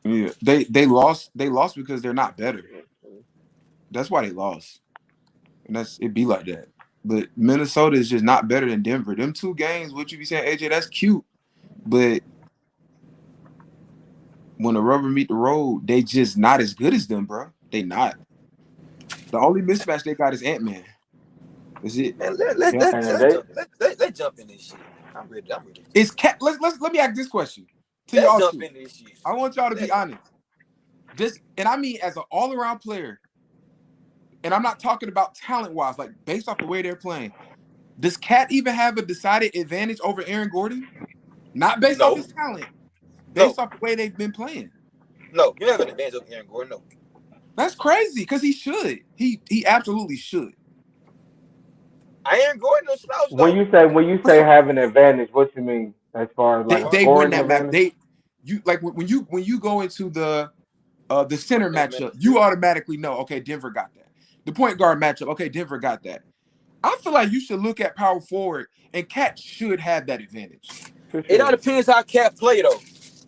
Yeah, they lost. They lost because they're not better. That's why they lost, and it be like that. But Minnesota is just not better than Denver. Them two games, what you be saying, AJ? That's cute, but when the rubber meet the road, they just not as good as them, bro. They not. The only mismatch they got is Ant-Man. That's it. Man, Yeah. let's jump in this shit. I'm ready. It's Cat. Let me ask this question to Let's y'all jump too. in this shit. I want y'all to be honest. Just and I mean as an all-around player, and I'm not talking about talent-wise, like based off the way they're playing. Does Cat even have a decided advantage over Aaron Gordon? Not based off his talent, based off the way they've been playing. No, you have an advantage over Aaron Gordon. No. That's crazy because he should. He absolutely should. Aaron Gordon no slouch. When you say have an advantage, what you mean as far as like They win scoring that match. advantage? When you go into the center matchup, you automatically know, okay, Denver got that. The point guard matchup, okay, Denver got that. I feel like you should look at power forward, and Cat should have that advantage. Sure. It all depends how Cat play though.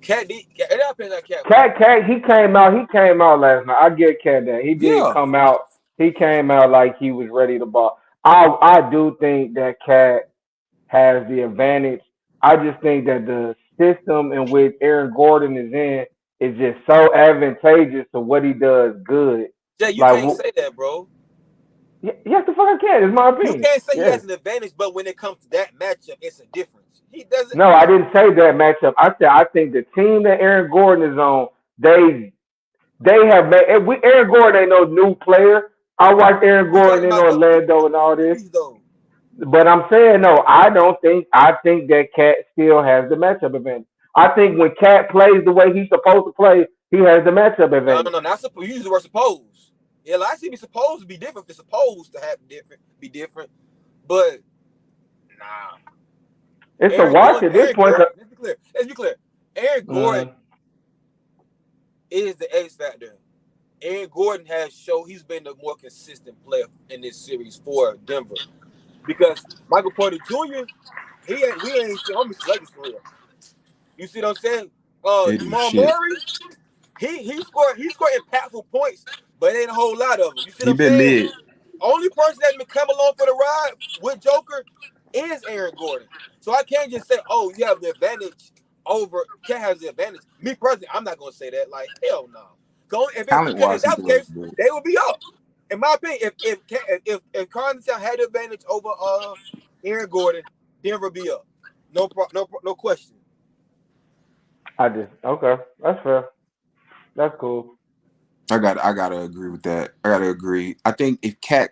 It all depends how Cat play. Cat, he came out last night. I get Cat that. He did come out. He came out like he was ready to ball. I do think that Cat has the advantage. I just think that the system in which Aaron Gordon is in is just so advantageous to what he does good. Yeah, you can't say that, bro. Yes, the fuck I can. It's my opinion. You can't say he has an advantage, but when it comes to that matchup, it's a difference. He doesn't. No, I didn't say that matchup. I said I think the team that Aaron Gordon is on, they have made. Aaron Gordon ain't no new player. I watched Aaron Gordon in Orlando and all this. But I'm saying no. I think that Cat still has the matchup advantage. I think when Cat plays the way he's supposed to play, he has the matchup advantage. No, not supposed. You use the word supposed. Yeah, like I see, be supposed to be different. If it's supposed to be different, but nah. It's a watch at this point. Let's be clear. Aaron Gordon is the X factor. Aaron Gordon has shown he's been the more consistent player in this series for Denver. Because Michael Porter Jr., we ain't seen him legacy for real. You see what I'm saying? Jamal Murray, he scored impactful points, but ain't a whole lot of them. You see what I'm saying? Mid. Only person that can come along for the ride with Joker is Aaron Gordon. So I can't just say, oh, you have the advantage over. Cat has the advantage. Me personally, I'm not gonna say that. Like, hell no. If that was the case, they would be up. In my opinion, if Carlton had the advantage over Aaron Gordon, Denver be up. No question. Okay. That's fair. That's cool. I gotta agree with that. I gotta agree. I think if Cat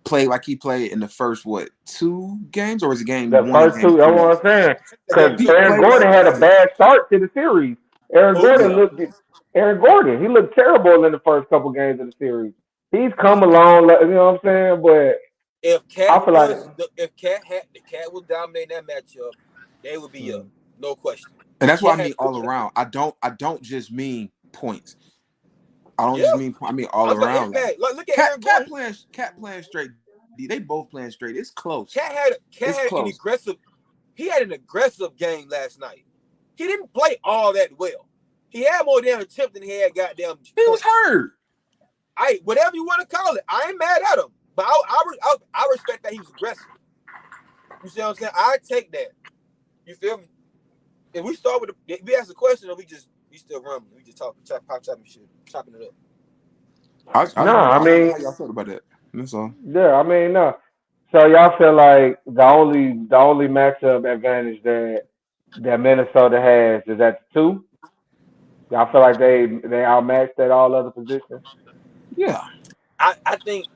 played like he played in the first 2 games, or was it game one? The first 2. That's what I'm saying. Because Aaron Gordon had a bad start to the series. Aaron Gordon, he looked terrible in the first couple games of the series. He's come along, you know what I'm saying? But if Cat was dominating that matchup, they would be up, no question. And that's what I mean all around. I don't just mean points. I don't just mean. I mean all around. Look at Aaron Gordon. Cat playing straight. They both playing straight. It's close. Cat had an aggressive. He had an aggressive game last night. He didn't play all that well. He had more damn attempt than he had goddamn. He was hurt. Whatever you want to call it, I ain't mad at him, but I respect that he was aggressive. You see what I'm saying? I take that. You feel me? If we start with we ask a question, or we still rumbling. We just chopping shit, chopping it up. I mean, how y'all feel about that? That's all. Yeah, I mean, no. So y'all feel like the only matchup advantage that Minnesota has is at the 2? Y'all feel like they outmatched at all other positions? Yeah. I think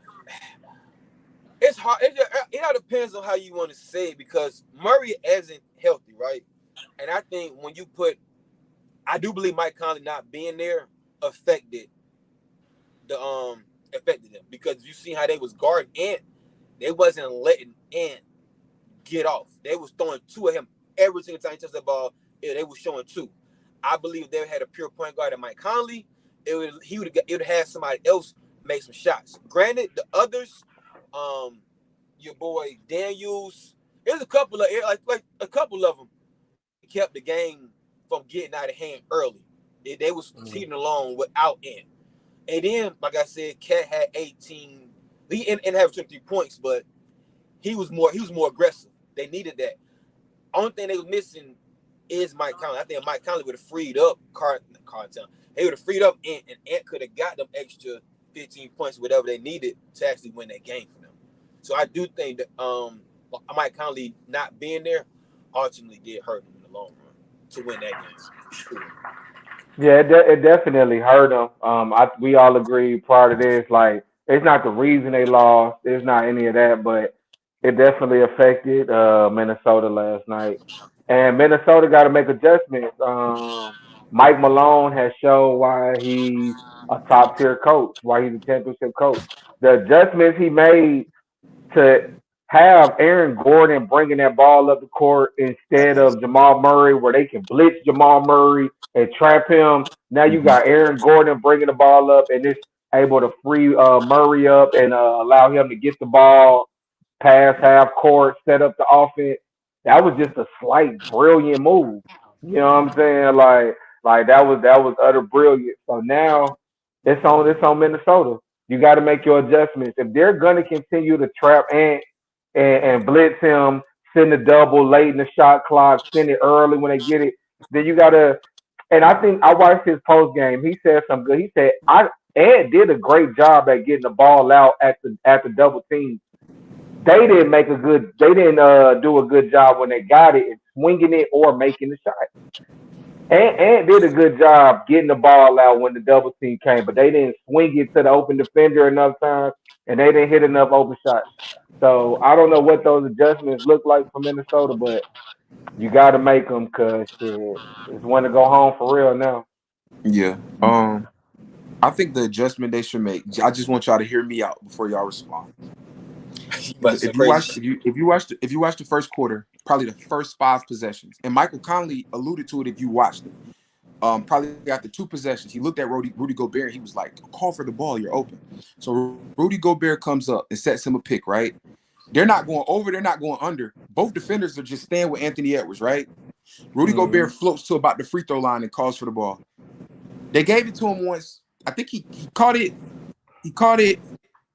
it's hard. It all depends on how you want to say it, because Murray isn't healthy, right? And I think I do believe Mike Conley not being there affected them, because you see how they was guarding Ant. They wasn't letting Ant get off. They was throwing 2 at him every single time he touched the ball. They was showing 2. I believe if they had a pure point guard at Mike Conley, it would have had somebody else make some shots. Granted, the others, your boy Daniels, there's a couple of them kept the game from getting out of hand early. They was teetering along without Ant. And then, like I said, Cat had 18. He and have 23 points, but he was more aggressive. They needed that. Only thing they were missing is Mike Conley. I think Mike Conley would have freed up Cartown. He would have freed up Ant, and Ant could have got them extra 15 points, whatever they needed to actually win that game for them. So I do think that Mike Conley not being there ultimately did hurt him in the long run to win that game. Sure. Yeah, it definitely hurt them. We all agree part of this, like, it's not the reason they lost. It's not any of that, but it definitely affected Minnesota last night. And Minnesota got to make adjustments. Mike Malone has shown why he's a top tier coach, why he's a championship coach. The adjustments he made to have Aaron Gordon bringing that ball up the court instead of Jamal Murray, where they can blitz Jamal Murray and trap him. Now you got Aaron Gordon bringing the ball up, and it's able to free Murray up and allow him to get the ball, pass half court, set up the offense. That was just a slight, brilliant move. You know what I'm saying? Like that was utter brilliant. So now it's on Minnesota. You got to make your adjustments. If they're gonna continue to trap and blitz him, send a double late in the shot clock, send it early when they get it, then you gotta. And I think I watched his post game. He said something good. He said Ed did a great job at getting the ball out at the double team. They didn't make a good. They didn't do a good job when they got it and swinging it or making the shot. And did a good job getting the ball out when the double team came, but they didn't swing it to the open defender enough times, and they didn't hit enough open shots. So I don't know what those adjustments look like for Minnesota, but you got to make them because shit, it's when to go home for real now. Yeah. I think the adjustment they should make. I just want y'all to hear me out before y'all respond. If you watch the first quarter, probably the first 5 possessions, and Michael Conley alluded to it if you watched it. Probably after 2 possessions, he looked at Rudy Gobert. He was like, "Call for the ball. You're open." So Rudy Gobert comes up and sets him a pick. Right? They're not going over. They're not going under. Both defenders are just staying with Anthony Edwards. Right? Rudy Gobert floats to about the free throw line and calls for the ball. They gave it to him once. I think he caught it. He caught it.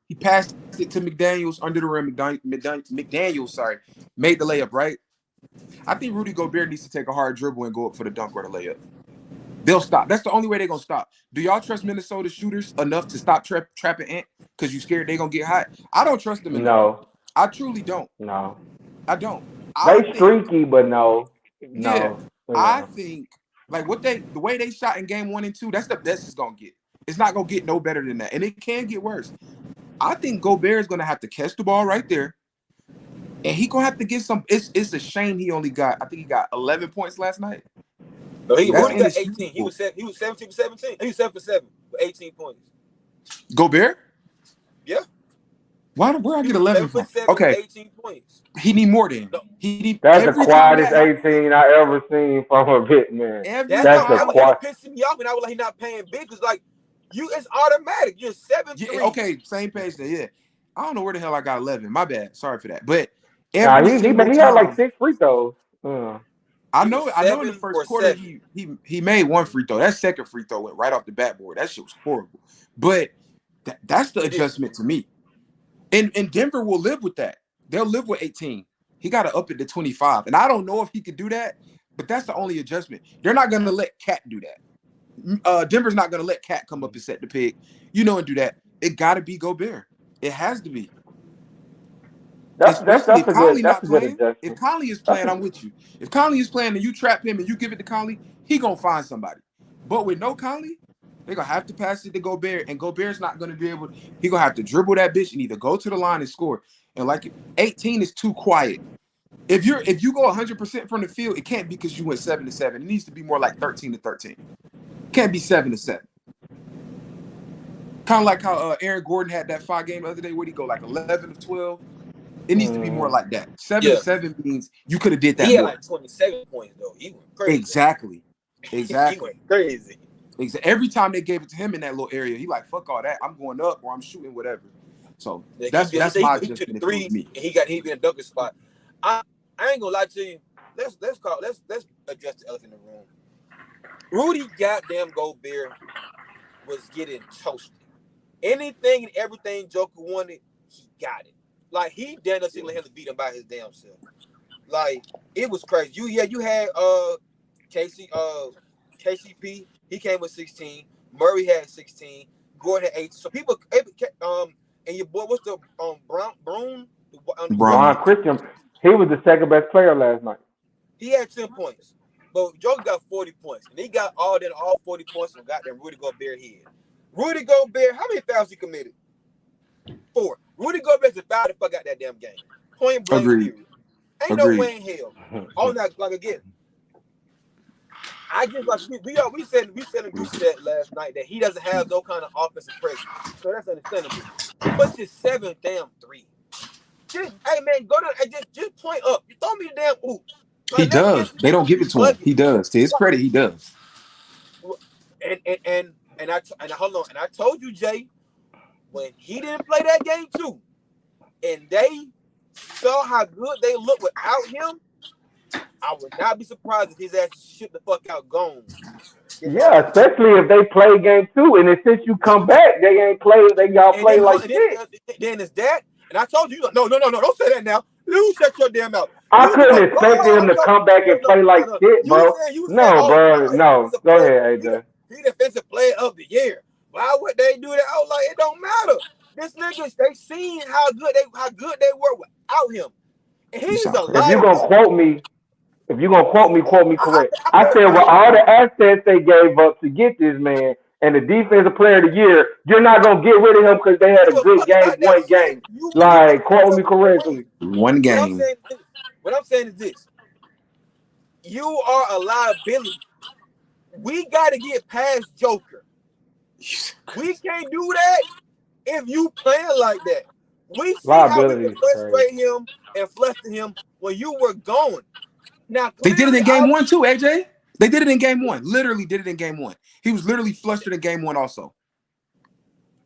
He passed it to McDaniels under the rim. McDaniels, made the layup, right? I think Rudy Gobert needs to take a hard dribble and go up for the dunk or the layup. They'll stop. That's the only way they're going to stop. Do y'all trust Minnesota shooters enough to stop trapping Ant because you scared they're going to get hot? I don't trust them enough. No, I truly don't. no. I don't. They streaky, but no. Yeah. I think like the way they shot in game 1 and 2, that's the best it's going to get. It's not going to get no better than that. And it can get worse. I think Gobert is going to have to catch the ball right there. And he going to have to get some. It's a shame he only got, I think he got 11 points last night. No, he only got 18. He was 17 for 17. He was 7 for 7 with 18 points. Gobert? Yeah. Where I get 11 from? 7 Okay. 18 points. He need more than. No. That's the quietest 18 I ever seen from a bit, man. That's the quiet. Pissing me off, and I was like, he not paying big because like it's automatic. You're 7-3. Yeah, okay, same page there. Yeah. I don't know where the hell I got 11. My bad. Sorry for that. But he had like 6 free throws. I know in the first quarter he made 1 free throw. That second free throw went right off the backboard. That shit was horrible. But that's the adjustment to me. And Denver will live with that. They'll live with 18. He got to up it to 25. And I don't know if he could do that, but that's the only adjustment. They're not going to let Cat do that. Denver's not going to let Cat come up and set the pick, and do that. It got to be Gobert. It has to be. That's a good adjustment. If Conley is playing, I'm with you. If Conley is playing and you trap him and you give it to Conley, he going to find somebody. But with no Conley, they're going to have to pass it to Gobert, and Gobert's not going to be able – he's going to have to dribble that bitch and either go to the line and score. And like 18 is too quiet. If you go 100% from the field, it can't be because you went 7-7. It needs to be more like 13-13. It can't be 7-7. Kind of like how Aaron Gordon had that 5 game the other day. Where'd he go? Like 11-12. It needs to be more like that. 7-7 means you could have did that. He had like 27 points though. He went crazy. Exactly. He went crazy. Every time they gave it to him in that little area, he like, fuck all that. I'm going up or I'm shooting whatever. So that's my adjustment. Three, and he been a dunker spot. I ain't gonna lie to you. Let's address the elephant in the room. Rudy goddamn Gobert was getting toasted. Anything and everything Joker wanted, he got it. Like he damn near single handedly beat him by his damn self. Like it was crazy. You had KCP. He came with 16. Murray had 16. Gordon had 8. So people and your boy, what's the Brunson? Ron Christian, he was the second best player last night. He had 10 points. But Joker got 40 points. And he got all 40 points from goddamn Rudy Gobert head. Rudy Gobert, how many fouls he committed? 4. Rudy Gobert's a foul to fuck out that damn game. Point blank. Period. Ain't no way in hell. Oh, not like again. I just like we said in group chat last night that he doesn't have no kind of offensive pressure. So that's understandable. But just 7 damn 3. Just hey man, go down and just point up. You throw me the damn oop. Like, he does. They don't give it to him. He does. To his credit, he does. And I hold on. And I told you, Jay, when he didn't play that game too, and they saw how good they look without him, I would not be surprised if his ass shit the fuck out gone. Yeah, especially if they play game 2, and then since you come back, they ain't play. Y'all play like shit. Then it's that, and I told you, no, don't say that now. You shut your damn mouth. I couldn't expect him to come back and play like shit, bro. No, bro, no. Go ahead, AJ. He defensive player of the year. Why would they do that? I was like, it don't matter. This niggas, they seen how good they were without him. And he's a liar. If you're gonna quote me, quote me correct. I said, with all the assets they gave up to get this man and the defensive player of the year, you're not gonna get rid of him because they had a good game, one game. Like, quote me correctly. One game. What I'm saying is this: you are a liability. We got to get past Joker. We can't do that if you playing like that. We see how we can frustrate him and fluster him when you were going. Now they did it in game 1 too, AJ. They did it in game 1. Literally did it in game 1. He was literally flustered in game 1 also.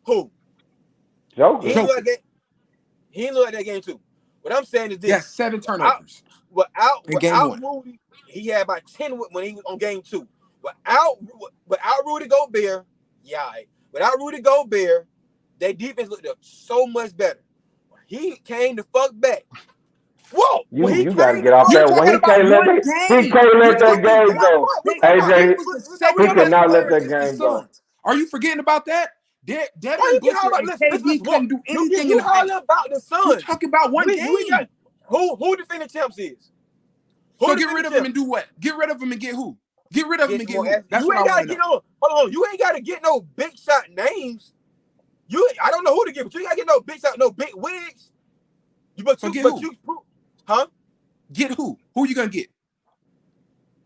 Who? Joker. He didn't look like that game too. What I'm saying is this: yeah, 7 turnovers. Without Rudy, he had about 10 when he was on game 2. Without Rudy Gobert, without Rudy Gobert, their defense looked so much better. He came the fuck back. Whoa! You gotta get off that one. He can't let that game go. AJ, he cannot let that game go. Are you forgetting about that? Devin Booker and KD couldn't do anything in the paint. About the Suns. We're talking about one game. Who defending champs is? So get rid of him and do what? Get rid of him and get who? Get rid of him and get who? That's what I want to know. Hold on. You ain't got to get no big shot names. I don't know who to get, but you ain't got to get no big shot, no big wigs. Huh? Get who? Who you gonna get?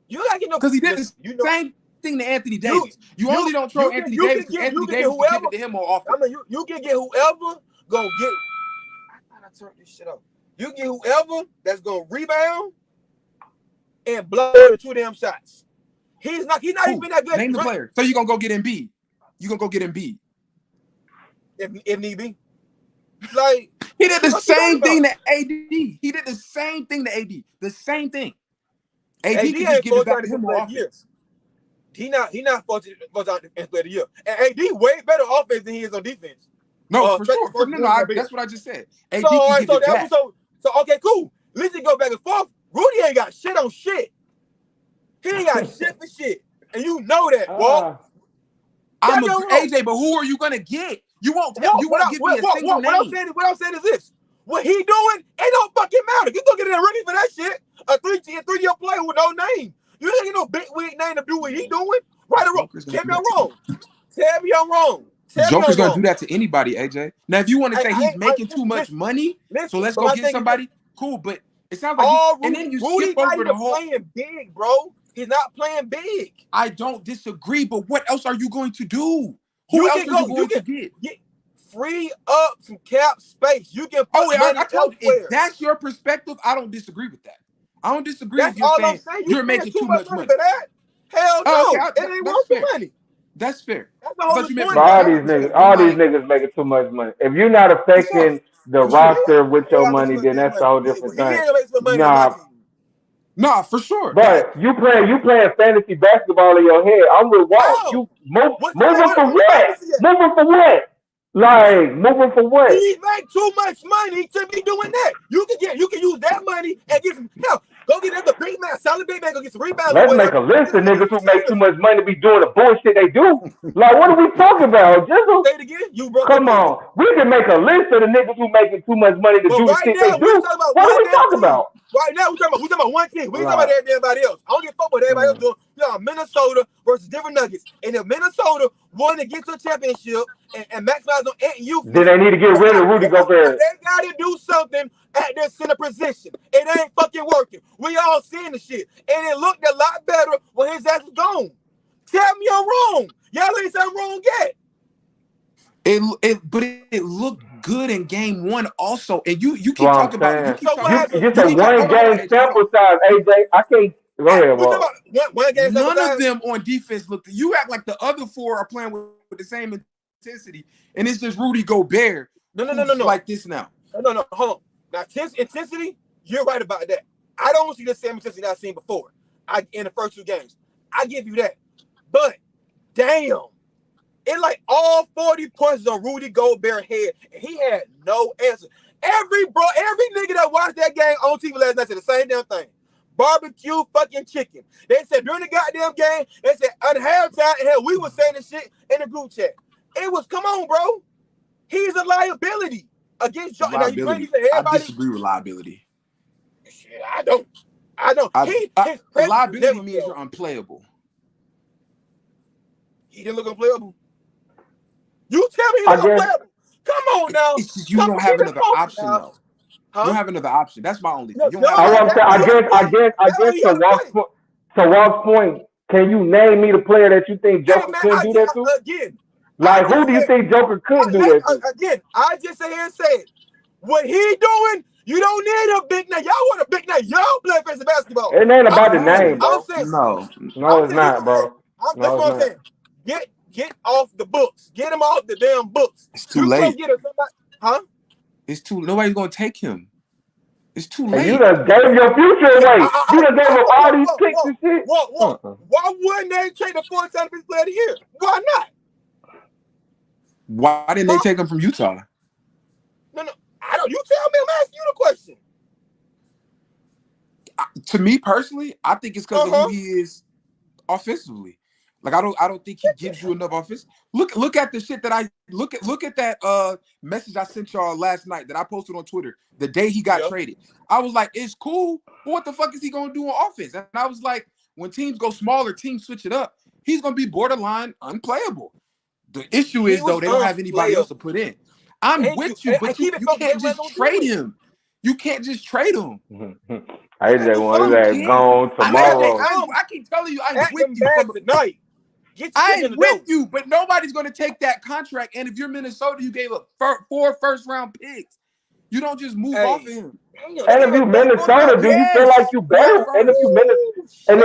You gotta get no. Because he did the same thing to Anthony Davis. You only don't throw Anthony Davis because Anthony Davis will give it to him more often. I mean, you can get whoever gonna get. I thought I turned this shit off. You can get whoever that's gonna rebound and blow the 2 damn shots. He's not even that good. Name the player. So you gonna go get Embiid. You gonna go get Embiid. If need be. Like he did the same thing to AD. He did the same thing to AD. The same thing. AD can just give it back to him more often. He not supposed to play the year. And AD way better offense than he is on defense. No, for sure. No, that's what I just said. AD can give it back. So okay, cool. Let's go back and forth. Rudy ain't got shit on shit. He ain't got shit for shit. And you know that, boy. I'm AJ, but who are you gonna get? You won't give me a single name. What I'm saying is this. What he doing, it don't fucking matter. You gonna get ready for that shit. A 3-year player with no name. You don't get no big wig name to do what he doing. Right or wrong? Tell me I'm wrong. Tell me I'm wrong. Joker's gonna do that to anybody, AJ. Now, if you want to say he's making too much money, so let's go get somebody. Cool, but it sounds like and then you skip over the whole. Playing big, bro. He's not playing big. I don't disagree, but what else are you going to do? Who else are you going to get? Free up some cap space. You can put money elsewhere. If that's your perspective, I don't disagree with that. I don't disagree with you saying you're making too much money. For that? Hell no. It ain't worth the money. That's fair. That's the whole point. All these niggas making too much money. If you're not affecting the roster with your money, then that's a whole different thing. Nah, for sure. But you playing fantasy basketball in your head. I'm with Walt. How? You moving What for what? fantasy at? Moving for what? Like moving for what? He make too much money to be doing that. You can use that money and get some hell. Go get another big man, solid big man, go get some rebounds. Let's make a list of niggas who make too much money to be doing the bullshit they do. Like, what are we talking about? Jizzle? Say it again. You broke Come on. We can make a list of the niggas who making too much money to do the shit they do. What are we talking about? Right now, we talking about one team. We ain't talking about everybody else. I don't give a fuck what everybody else doing. You know, Minnesota versus different Nuggets. And if Minnesota want to get to a championship and maximize on youth, then they need to get rid of Rudy Gobert. They got to do something at their center position. It ain't fucking working. We all seeing the shit. And it looked a lot better when his ass was gone. Tell me I'm wrong. Y'all ain't saying I'm wrong yet. But it looked good in game one also. And you keep talking about just a one game sample size, AJ. I can't go ahead, one game none of them on defense looked. You act like the other four are playing with the same intensity, and it's just Rudy Gobert. No. Like this now. No. Hold on. Now, intensity, you're right about that. I don't see the same intensity I've seen before. In the first two games, I give you that. But damn, it like all 40 points on Rudy Gobert head, and he had no answer. Every nigga that watched that game on TV last night said the same damn thing. Barbecue fucking chicken. They said during the goddamn game, they said at halftime, and hell, we was saying this shit in the group chat. It was, come on, bro. He's a liability against Jordan. Now, I disagree with liability. Shit, I don't. Liability means you're unplayable. He didn't look unplayable. You tell me he's unplayable. Come on now. It's just you don't have another option though. Huh? You don't have another option. That's my only thing. I guess to Walt's point, can you name me the player that you think Joker couldn't do that to? Again. Like, who do you think Joker couldn't do that to? Again, I just sit here and say, what he doing, you don't need a big name. Y'all want a big name. Y'all play fantasy basketball. It ain't about the name, bro. No, it's not, bro. That's what I'm saying. Get off the books. Get him off the damn books. It's too late. It's too. Nobody's gonna take him. It's too late. You done gave your future away. You done gave him all these picks and shit. Why wouldn't they trade the 4-time player of the year? Why not? Why didn't they take him from Utah? No. I don't. You tell me. I'm asking you the question. To me personally, I think it's because of who he is offensively. Like I don't think he gives you enough offense. Look at the shit that I look at that message I sent y'all last night that I posted on Twitter the day he got traded. I was like, it's cool, but what the fuck is he gonna do on offense? And I was like, when teams go smaller, teams switch it up. He's gonna be borderline unplayable. The issue is though they don't have anybody else to put in. I'm with you, but you can't just trade him. You can't just trade him. I just want that gone tomorrow. I keep telling you, I'm with you from tonight. I'm with you, but nobody's going to take that contract. And if you're Minnesota, you gave up 4 first-round picks. You don't just move off of him. And if you Minnesota, do you feel like you better? And if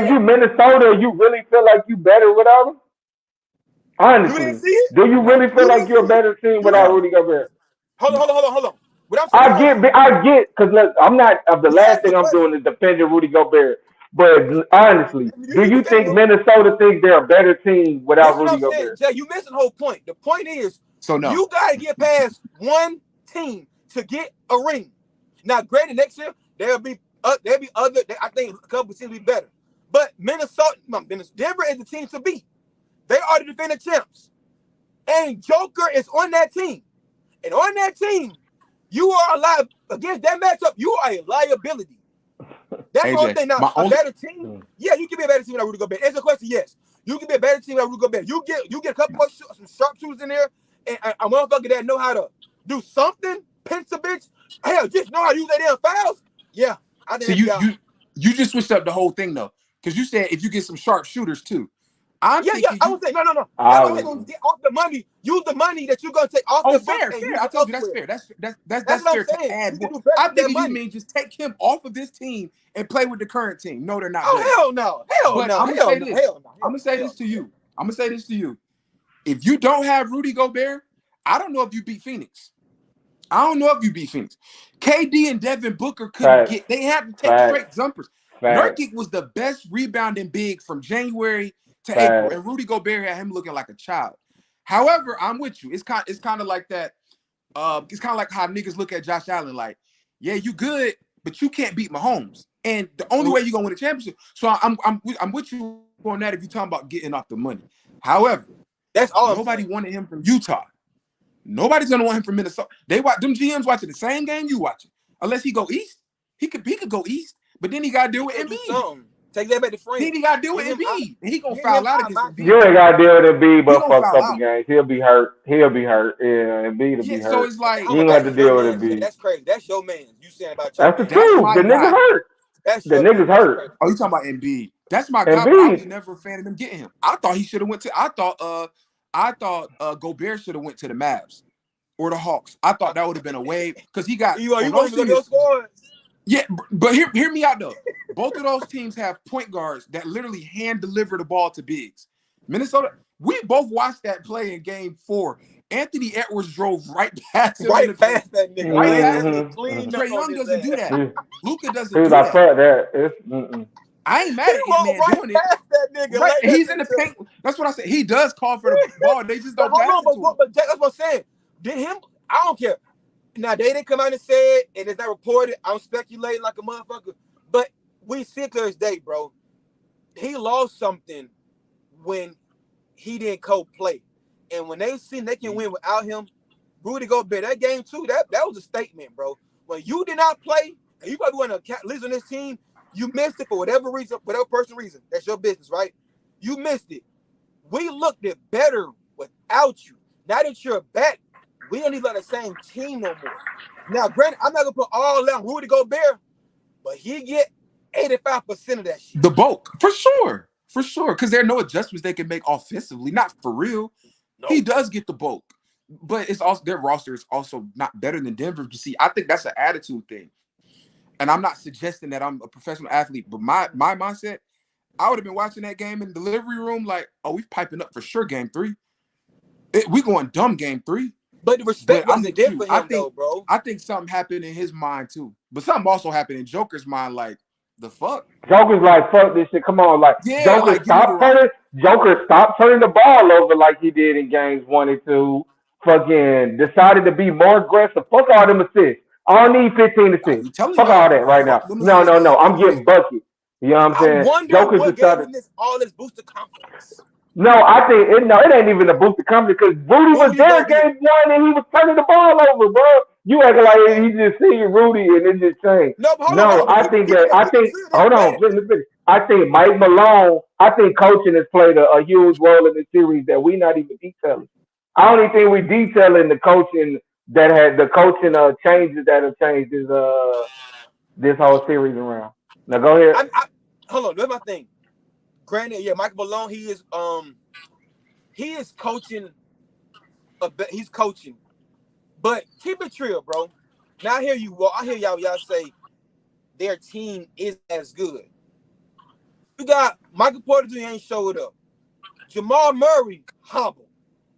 you Minnesota, you really feel like you better without him? Honestly, do you really feel like you're a better team without Rudy Gobert? Hold on. I get, because I'm not. The last thing I'm doing is defending Rudy Gobert. But honestly, do you think Minnesota thinks they're a better team without Rudy Gobert? Jay, you missing the whole point. The point is, no. You got to get past one team to get a ring. Now, granted, next year there'll be other. I think a couple teams will be better. But Denver is the team to beat. They are the defending champs, and Joker is on that team. And on that team, you are alive against that matchup. You are a liability. That's the only thing. Now, better team. Yeah, you can be a better team without Rudy Gobert. Answer the question, yes. You can be a better team without Rudy Gobert. You get a couple more some sharpshooters in there, and a motherfucker that know how to do something, pinch a bitch. Hell, just know how to use that damn fouls. Yeah, I think. So you just switched up the whole thing though, because you said if you get some sharp shooters too. I would say no. I was going to get off the money. Use the money that you're going to take off the fair. I told you that's fair. That's fair to add. I think you mean just take him off of this team and play with the current team. No, they're not. Hell no. I'm gonna say this to you. If you don't have Rudy Gobert, I don't know if you beat Phoenix. KD and Devin Booker couldn't get. They had to take straight jumpers. Nurkic was the best rebounding big from January to April, and Rudy Gobert had him looking like a child. However, I'm with you. It's kind of like that. It's kind of like how niggas look at Josh Allen, like, yeah, you good, but you can't beat Mahomes, and the only way you're gonna win a championship. So I'm with you on that. If you're talking about getting off the money, however, that's all. Nobody wanted him from Utah. Nobody's gonna want him from Minnesota. They watch them GMs watching the same game you watching, unless he go east. He could go east, but then he got to deal with Embiid. Take that back to frame. Then he got to deal with Embiid, and he gonna foul out against Embiid. You ain't got to deal with Embiid, but for a couple games, he'll be hurt. Yeah, Embiid will be hurt. So it's like you ain't have to deal with Embiid. That's crazy. That's your man. You saying about your That's the truth. The nigga hurt. The nigga's hurt. Oh, you talking about Embiid? That's my guy. But I was never a fan of them getting him. I thought he should have went to. I thought Gobert should have went to the Mavs or the Hawks. I thought that would have been a wave because he got. You want to go scores? Yeah, but hear me out though. Both of those teams have point guards that literally hand deliver the ball to bigs. Minnesota, we both watched that play in Game 4. Anthony Edwards drove right past him. Right past that nigga. Trae Young doesn't do that. Luka doesn't do that. I ain't mad at him, man, doing it. That nigga. Right. He's in the paint. That's what I said. He does call for the ball. They just don't pass it to him. But Jack, that's what I'm saying. Did him? I don't care. Now, they didn't come out and say it, and it's not reported. I'm speculating like a motherfucker. But we see clear as day, bro. He lost something when he didn't co-play. And when they seen they can win without him, Rudy Gobert, that game too, that was a statement, bro. When you did not play, and you probably want to lose on this team, you missed it for whatever reason, whatever personal reason. That's your business, right? You missed it. We looked it better without you. Now that you're back, we don't even on the same team no more. Now, granted, I'm not gonna put all that on Rudy Gobert, but he get 85% of that shit. The bulk, for sure. Because there are no adjustments they can make offensively, not for real. No. He does get the bulk, but it's also their roster is also not better than Denver's. But see, I think that's an attitude thing. And I'm not suggesting that I'm a professional athlete, but my mindset, I would have been watching that game in the delivery room like, oh, we piping up for sure game 3. We going dumb game 3. But the respect wasn't there for him, though, bro. I think something happened in his mind, too. But something also happened in Joker's mind, like, the fuck? Joker's like, fuck this shit. Come on, like, yeah, Joker, like, stop turning the ball over like he did in games 1 and 2. Fucking decided to be more aggressive. Fuck all them assists. I don't need 15 assists. Fuck all that right now. No. I'm getting bucket. You know what I'm saying? I wonder what gave him all this boost of confidence. No, I think it ain't even a boost of confidence because Rudy was there game 1 and he was turning the ball over, bro. You acting like he just see Rudy and it just changed. I think Mike Malone, I think coaching has played a huge role in the series that we not even detailing. I don't even think we detailing the coaching that had the coaching changes that have changed this whole series around. Now go ahead. Hold on, that's my thing. Granted, yeah, Michael Malone, he is coaching. He's coaching, but keep it real, bro. Now I hear y'all say their team is as good. You got Michael Porter Jr. ain't showed up. Jamal Murray hobbled.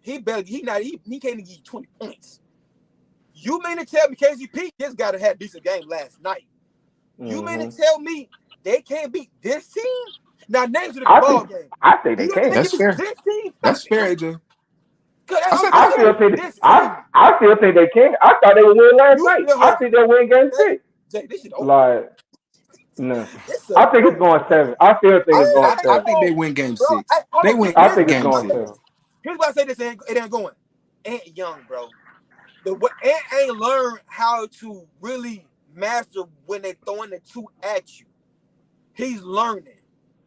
He can't even give you 20 points. You mean to tell me KCP just got to have a decent game last night? Mm-hmm. You mean to tell me they can't beat this team? Now, names of the ball game. I think they can. That's fair. That's fair, AJ. I still think they can. I thought they would win last night. I think they'll win game 6. Like, no. I think it's going 7. I still think it's going 7. I think they win game 6. They win. I think it's going 7. Here's why I say this: it ain't going. Ant Young, bro. Ant ain't learned how to really master when they're throwing the 2 at you. He's learning.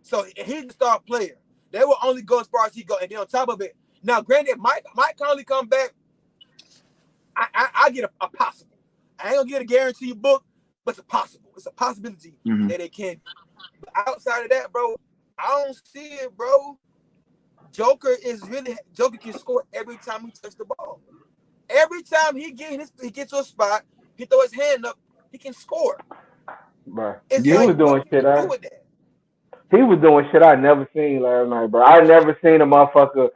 So he's the star player. They will only go as far as he go. And then on top of it, now granted, Mike Conley come back. I get a possible. I ain't gonna get a guarantee book, but it's a possible. It's a possibility that they can. But outside of that, bro, I don't see it, bro. Joker can score every time he touches the ball. Every time he gets to a spot, he throw his hand up, he can score. Bro, he was doing shit. He was doing shit I never seen last night, bro. I never seen a motherfucker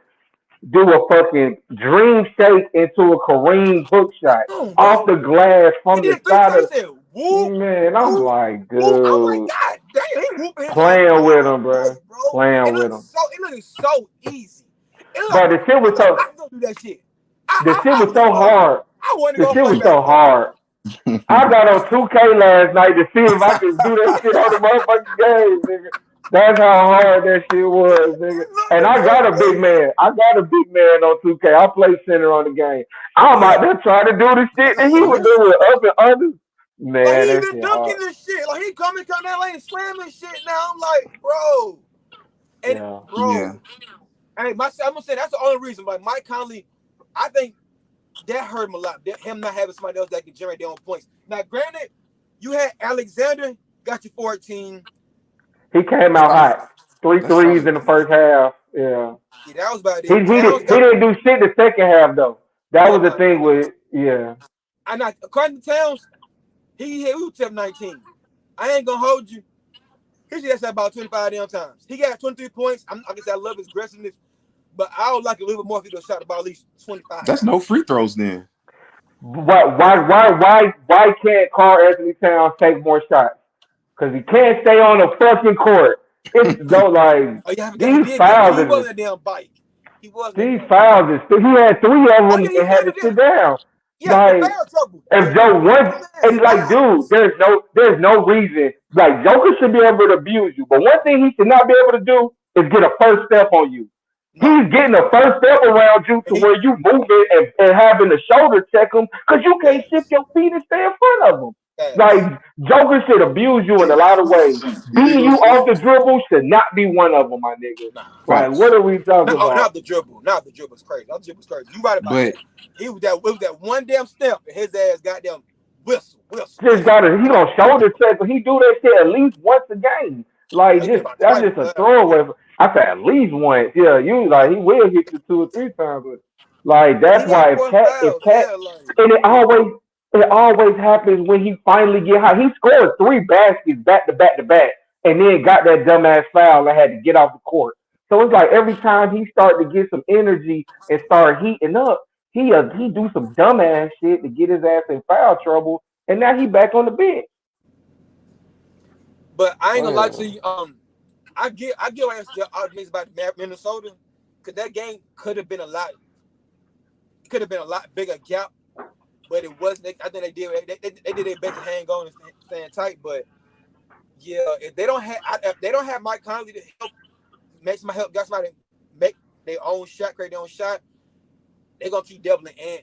do a fucking dream shake into a Kareem hook shot off the glass from the side of. whoop, Man, I'm whoop, like, whoop. I'm like, dude, God damn, he whooping his ass playing with all him, bro. night, bro. Playing with him. It looked so easy. It looked But like the shit was I so can go do that shit. the shit I was was so hard. I wanted to The go shit was fight so back then. hard. I got on 2K last night to see if I could do that shit on the motherfucking game, nigga. That's how hard that shit was, nigga. And I got a big man. I got a big man on 2K. I play center on the game. I'm out there trying to do the shit that he was doing up and under. Like Man, he that even shit dunking hard. this shit. Like he coming that lane slamming shit now. I'm like, bro. And Yeah. bro. Yeah. Hey, I'm gonna say that's the only reason. Like Mike Conley, I think that hurt him a lot. Him not having somebody else that can generate their own points. Now, granted, you had Alexander, got you 14. He came out hot. Three That's threes solid. in the first half. Yeah. Yeah, that was about He it. Towns got didn't do shit the second half though. That was the no. thing with yeah. According to Towns, he hit 19. I ain't gonna hold you. He should have said about 25 damn times. He got 23 points. I guess I love his aggressiveness, but I would like a little bit more if he would have shot the ball at least 25 That's times. no free throws then. Why can't Karl Anthony Towns take more shots? Because he can't stay on the fucking court. It's though like these fouls He is wasn't a damn bike. He wasn't. these fouls is he had 3 of them and had to sit down. Yeah, Like foul trouble. if Joe once and like dude, there's no reason like Joker should be able to abuse you, but one thing he should not be able to do is get a first step on you. He's getting a first step around you to where you moving and having to shoulder check him because you can't shift your feet and stay in front of him. Like Joker should abuse you in a lot of ways. Beating you off the dribble should not be one of them, my nigga. Like what are we talking about? Not the dribble. Not the dribble's crazy. Not the dribble's crazy. You right about that. It was that one damn step and his ass goddamn whistle. Just gotta he gonna shoulder check, but he do that shit at least once a game. Like that's just a throwaway. I said at least once. Yeah, you like he will hit you 2 or 3 times, but like that's why if Cat and it always happens when he finally get hot. He scored 3 baskets back to back to back, and then got that dumbass foul and had to get off the court. So it's like every time he start to get some energy and start heating up, he do some dumbass shit to get his ass in foul trouble, and now he back on the bench. But I ain't gonna lie to you. I get what arguments about Minnesota, because that game could have been a lot bigger gap, but it wasn't. I think they did their best to hang on and stand tight. But yeah, if they don't have Mike Conley to help make somebody got somebody make their own shot, create their own shot, they're gonna keep doubling and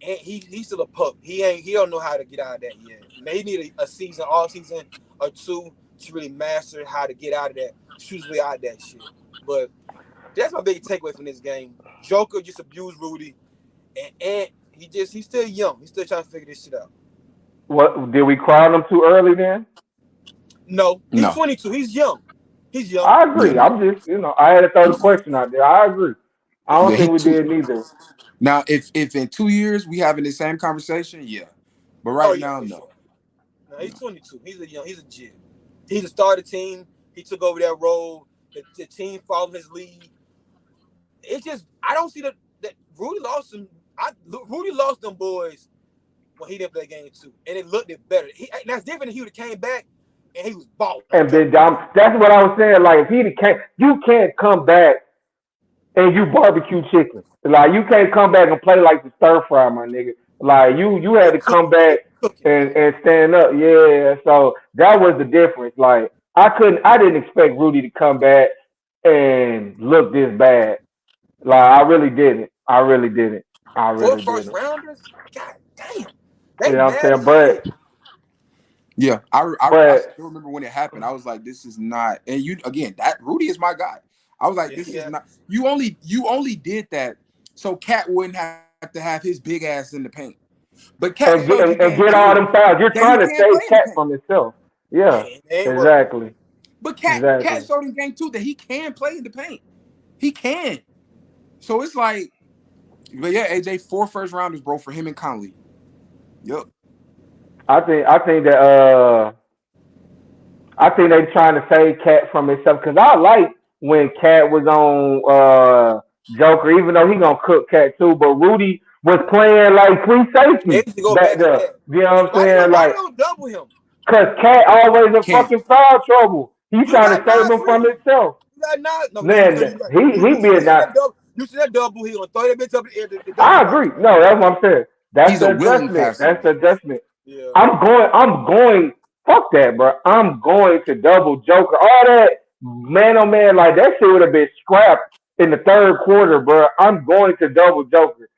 he's still a pup. He don't know how to get out of that yet. He need a season, all season or 2 to really master how to get out of that, choose way out of that shit. But that's my big takeaway from this game. Joker just abused Rudy, and he's still young. He's still trying to figure this shit out. What did we crown him too early then? No, he's 22. He's young. I agree. I'm just I had to throw the question out there. I agree. I don't think we did neither. Now, if in 2 years we having the same conversation, yeah. But right now, no. Sure. No, he's 22. He's a G. He's a starter team. He took over that role. The team followed his lead. It's just I don't see that Rudy lost him. Rudy lost them boys when he didn't play game 2, and it looked better. That's different. If he would have came back and he was balling. And then that's what I was saying. Like if you can't come back and you barbecue chicken. Like you can't come back and play like the stir fry, my nigga. Like you had to come back and stand up. Yeah. So that was the difference. Like I didn't expect Rudy to come back and look this bad. Like I really didn't. For first rounders, god damn. You know what I'm saying? But yeah, I still remember when it happened. I was like, this is not. And you again, that Rudy is my guy. I was like, this is not. You only did that so Cat wouldn't have to have his big ass in the paint. But Cat and get all them fouls. You're trying to save Cat from himself. Yeah, exactly. But Cat showed in game 2 that he can play in the paint. He can. So it's like, but yeah, AJ 4 first rounders, bro, for him and Conley. Yep. I think they're trying to save Cat from himself because I like when Cat was on Joker, even though he gonna cook Cat too. But Rudy was playing like free safety They used to go back back to there. that. You know what I'm Why saying? they Like, don't double him? cause Cat always in Can't. fucking foul trouble. He's You trying to got save nine him from free. himself. You got nine. No, Man, you right. he You being see that not. double? You see that double? He gonna throw that bitch up in the air. The double I spot. agree. No, that's what I'm saying. That's He's a the willing adjustment. passer. That's the adjustment. Yeah. I'm going. Fuck that, bro. I'm going to double Joker. All that man on man, like that shit would have been scrapped in the third quarter, bro. I'm going to double Joker.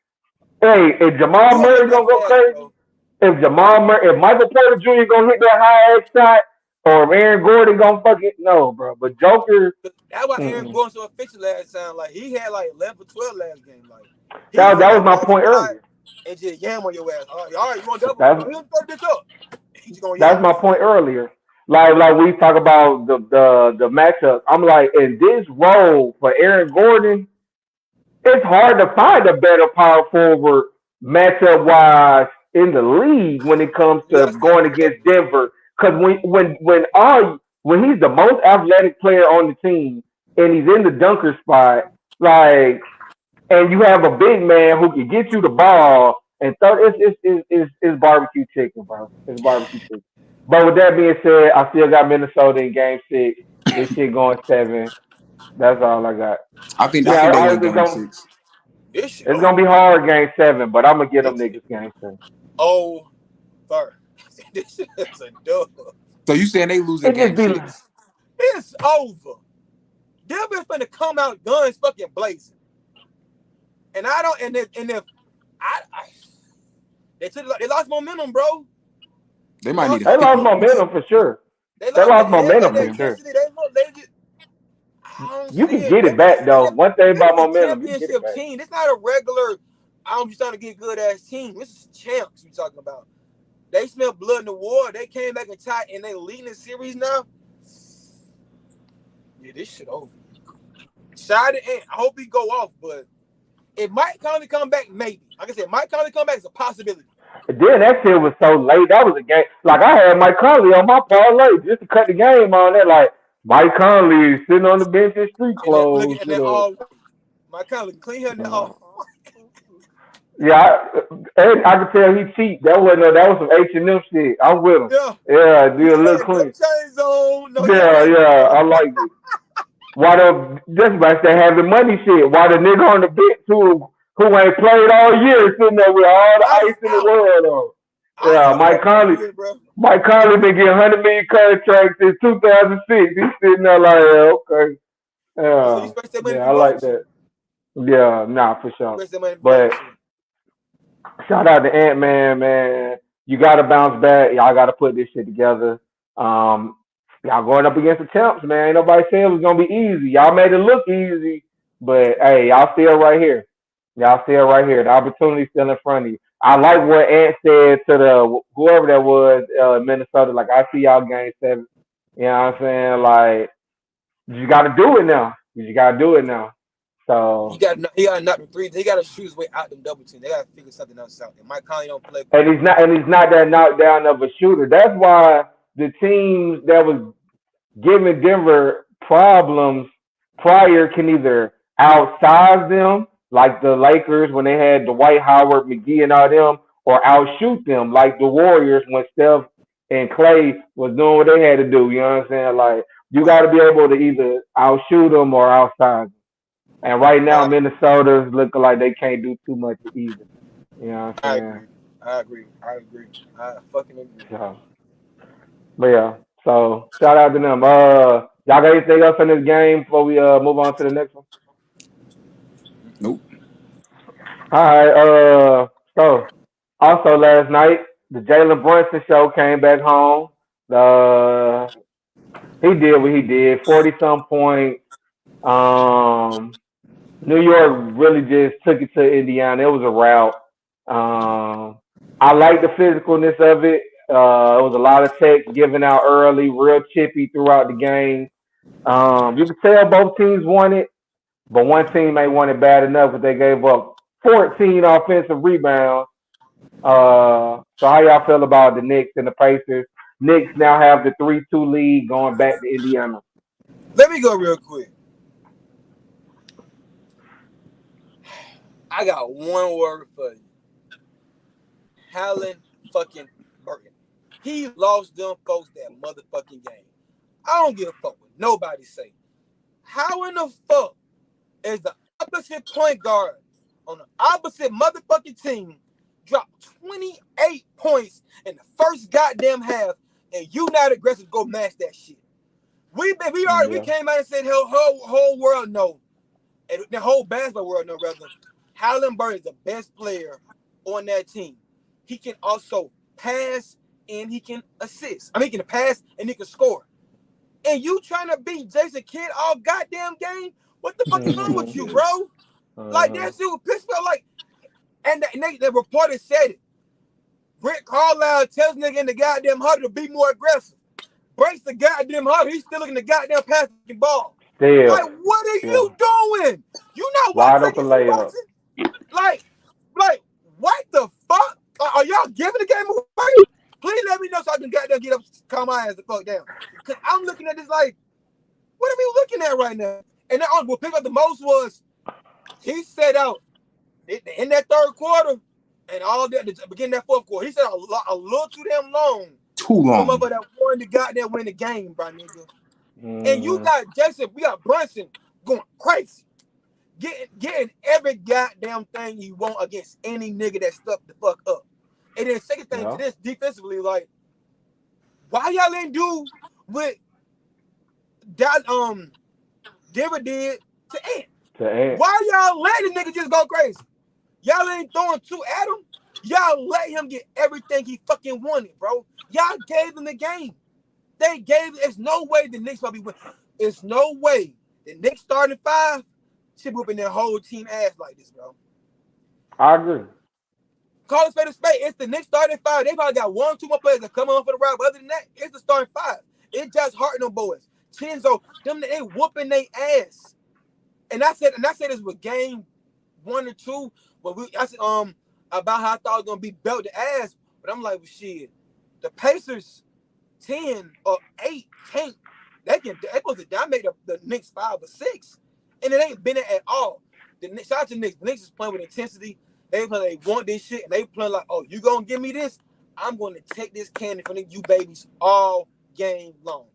Hey, if Jamal You don't Murray make that gonna go fast, crazy, bro. if Michael Porter Jr. gonna hit that high X shot, or if Aaron Gordon gonna fucking no, bro. But Joker, That's why Aaron mm-mm. Gordon so efficient last time. Like he had like 11 for 12 last game. Like he that was in was that my one point spot earlier. and just yam on your ass. All right, you want double? That's No, he don't throw this up. He just gonna That's yam my on you. point earlier. Like we talk about the matchup. I'm like, in this role for Aaron Gordon, it's hard to find a better power forward matchup wise in the league when it comes You to gotta stop going with double. against Denver. Because when he's the most athletic player on the team and he's in the dunker spot, like, and you have a big man who can get you the ball and it's barbecue chicken, bro. It's barbecue chicken. But with that being said, I still got Minnesota in Game 6. This shit going 7. That's all I got. I Yeah, think they win game 6. This shit it's gonna be hard Game 7, but I'm gonna get them niggas Game 7. oh, first. This shit is a dub. So you saying they losing It just game be 6? It's over. Denver's finna come out guns fucking blazing. And I don't. And if they lost momentum, bro. They might need to they fix lost it. momentum for sure. They They lost. lost They had momentum that for Yeah. sure. intensity. They just. I don't You see can it. get it back though. One thing This about is a momentum, you can get it championship back. team. It's not a regular. I'm just trying to get good ass team. This is champs we talking about. They smell blood in the war. They came back and tied, and they leading the series now. Yeah, this shit over. Shot it, and I hope he go off, but if Mike Conley come back, maybe. Like I said, Mike Conley come back is a possibility. And then that shit was so late. That was a game. Like I had Mike Conley on my parlay just to cut the game on that. Like Mike Conley is sitting on the bench in street And then clothes. looking at that all, Mike Conley clean her that all. Yeah, I could tell he cheat. That was some H&M shit. I'm with him. Yeah, Yeah, he do a had little the clean. chains on. No, Yeah, I like it. Why the just like they having money shit? Why the nigga on the bench who ain't played all year sitting there with all the ice in the world on? Yeah, Mike Conley been getting $100 million contracts since 2006. He's sitting there like, yeah, okay, I like that. Yeah, nah, for sure. But shout out to Ant-Man, man. You got to bounce back. Y'all got to put this shit together. Y'all going up against the champs, man. Ain't nobody saying it was going to be easy. Y'all made it look easy, but, hey, y'all still right here. Y'all still right here. The opportunity's still in front of you. I like what Ant said to whoever that was in Minnesota. Like, I see y'all Game 7. You know what I'm saying? Like, you got to do it now. You got to do it now. So he got to knock them threes. He got to shoot his way out them double teams. They got to figure something else out. And Mike Conley don't play. And he's not that knockdown of a shooter. That's why the teams that was giving Denver problems prior can either outsize them, like the Lakers when they had Dwight Howard, McGee, and all them, or outshoot them, like the Warriors when Steph and Clay was doing what they had to do. You know what I'm saying? Like you got to be able to either outshoot them or outsize them. And right now, Minnesota's looking like they can't do too much either. You know what I'm saying? I agree. I fucking agree. So, but yeah, so shout out to them. Y'all got anything else in this game before we move on to the next one? Nope. All right. So also last night, the Jalen Brunson show came back home. He did what he did. 40-some points. New York really just took it to Indiana. It was a rout. I like the physicalness of it. It was a lot of text given out early, real chippy throughout the game. You could tell both teams won it, but one team ain't won it bad enough because they gave up 14 offensive rebounds. So how y'all feel about the Knicks and the Pacers? Knicks now have the 3-2 lead going back to Indiana. Let me go real quick. I got one word for you. Howland fucking Burton. He lost them folks that motherfucking game. I don't give a fuck what nobody say. How in the fuck is the opposite point guard on the opposite motherfucking team drop 28 points in the first goddamn half and you not aggressive go match that shit? We came out and said whole world know, and the whole basketball world know rather. Howland Burton is the best player on that team. He can also pass and he can assist. I mean, he can pass and he can score. And you trying to beat Jason Kidd all goddamn game? What the fuck is wrong with you, bro? Like, that shit was Pittsburgh. Like, and the reporter said it. Rick Carlisle tells nigga in the goddamn huddle to be more aggressive. Breaks the goddamn huddle. He's still looking the goddamn passing ball. Still. Like, what are you doing? You not wide open layup. Like, what the fuck? Are y'all giving the game away? Please let me know so I can goddamn get up, calm my ass the fuck down. Because I'm looking at this like, what are we looking at right now? And then what picked up the most was he set out in that third quarter and all that, the beginning of that fourth quarter. He set out a little too damn long. Too long. Some of that wanted to goddamn win the game, bro, nigga. And you got we got Brunson going crazy. Getting every goddamn thing he want against any nigga that stuck the fuck up. And then second thing to this defensively, like, why y'all ain't do what that Denver did to Ant? Why y'all letting the nigga just go crazy? Y'all ain't throwing two at him. Y'all let him get everything he fucking wanted, bro. Y'all gave him the game. There's no way the Knicks probably win. It's no way the Knicks starting five should whooping their whole team ass like this, bro. I agree. Call it spade. It's the Knicks starting five. They probably got 1 or 2 more players that come on for the ride. But other than that, it's the starting five. It's just Hart and them boys. Chinzo, them they whooping their ass. And I said this with game 1 or 2. But I said about how I thought it was gonna be belt to ass. But I'm like, well, shit, the Pacers 10 or 8 can't. They supposed to dominate the Knicks 5 or 6, and it ain't been it at all. Shout out to the Knicks. The Knicks is playing with intensity. They want this shit, and they playing like, oh, you gonna give me this? I'm gonna take this candy from you babies all game long,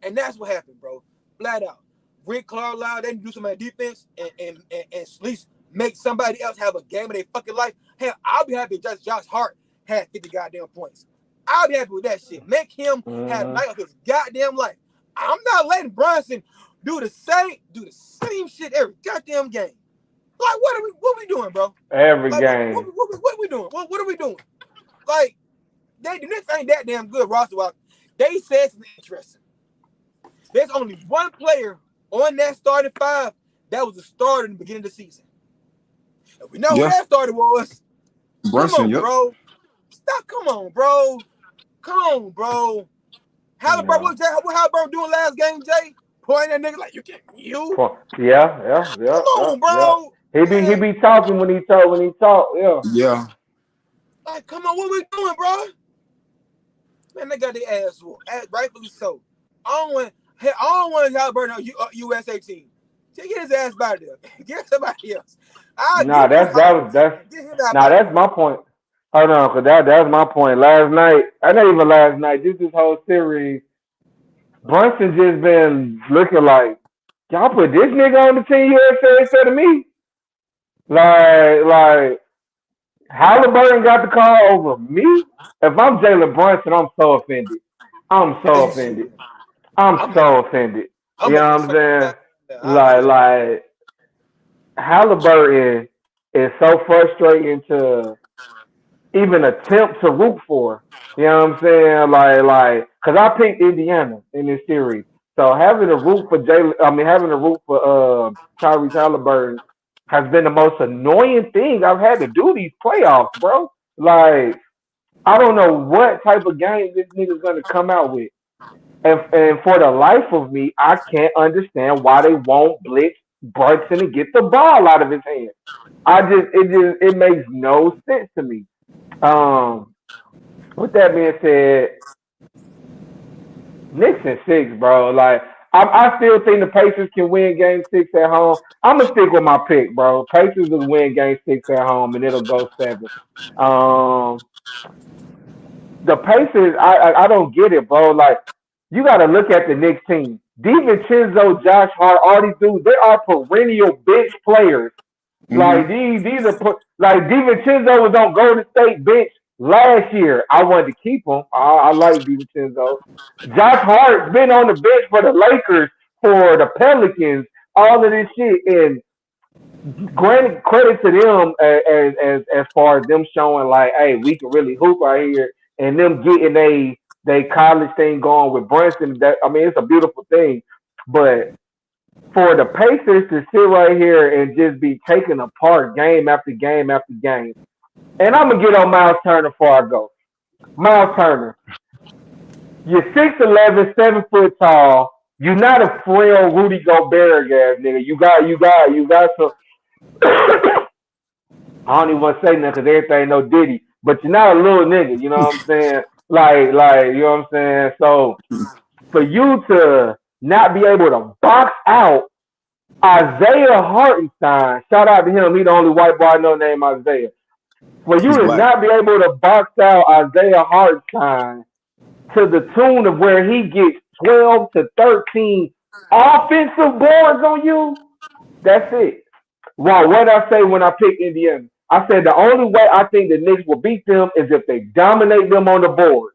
and that's what happened, bro. Flat out. Rick Carlisle, they do some of that defense and at least make somebody else have a game of their fucking life. Hell, I'll be happy if just Josh Hart had 50 goddamn points. I'll be happy with that shit. Make him have a night of his goddamn life. I'm not letting Brunson do the same shit every goddamn game. Like, what are we doing, bro? Every like, game. What are we doing? What are we doing? Like, the Knicks ain't that damn good roster-wise. They said something interesting. There's only one player on that starting five that was a starter in the beginning of the season. And we know who that starter was. Brunson, bro. Stop. Come on, bro. Halliburton, what Halliburton doing last game, Jay? Pointing at nigga like you can't you. Yeah. Come on, bro. Yeah. He be talking when he talk. Yeah. Like, come on, what we doing, bro? Man, they got their ass whooped. Rightfully so. I don't want Halliburton on USA team. Get his ass out there. Get somebody else. That's my point. Hold on, cause that's my point. Last night, not even last night. This whole series, Brunson just been looking like y'all put this nigga on the team USA instead of me. Like Halliburton got the call over me. If I'm Jalen Brunson, I'm so offended. You know what I'm saying? Like Halliburton is so frustrating to even attempt to root for. You know what I'm saying? Like, cause I picked Indiana in this series. So having to root for Tyrese Halliburton has been the most annoying thing I've had to do these playoffs, bro. Like, I don't know what type of game this nigga's gonna come out with. And for the life of me, I can't understand why they won't blitz Brunson and get the ball out of his hand. It makes no sense to me. With that being said, Knicks and 6, bro. Like, I still think the Pacers can win Game 6 at home. I'm gonna stick with my pick, bro. Pacers will win Game 6 at home, and it'll go 7. Um, the Pacers, I don't get it, bro. Like you got to look at the Knicks team. DiVincenzo, Josh Hart, all these dudes, they are perennial bench players. Like these are like DiVincenzo was on Golden State bench last year. I wanted to keep him. I like DiVincenzo. Josh Hart's been on the bench for the Lakers, for the Pelicans, all of this shit. And granted, credit to them as far as them showing like, hey, we can really hoop out here, and them getting they college thing going with Brunson. That I mean, it's a beautiful thing, but for the Pacers to sit right here and just be taken apart game after game after game. And I'm gonna get on Miles Turner before I go. Miles Turner, you're 6'11", 7 foot tall. You're not a frail Rudy Gobert ass nigga. You got some. I don't even want to say nothing because everything no Diddy, but you're not a little nigga. You know what I'm saying? Like you know what I'm saying? So for you to not be able to box out Isaiah Hartenstein, shout out to him. He the only white boy I know named Isaiah. For you to not be able to box out Isaiah Hartenstein to the tune of where he gets 12 to 13 offensive boards on you, that's it. Well, what did I say when I picked Indiana? I said the only way I think the Knicks will beat them is if they dominate them on the board.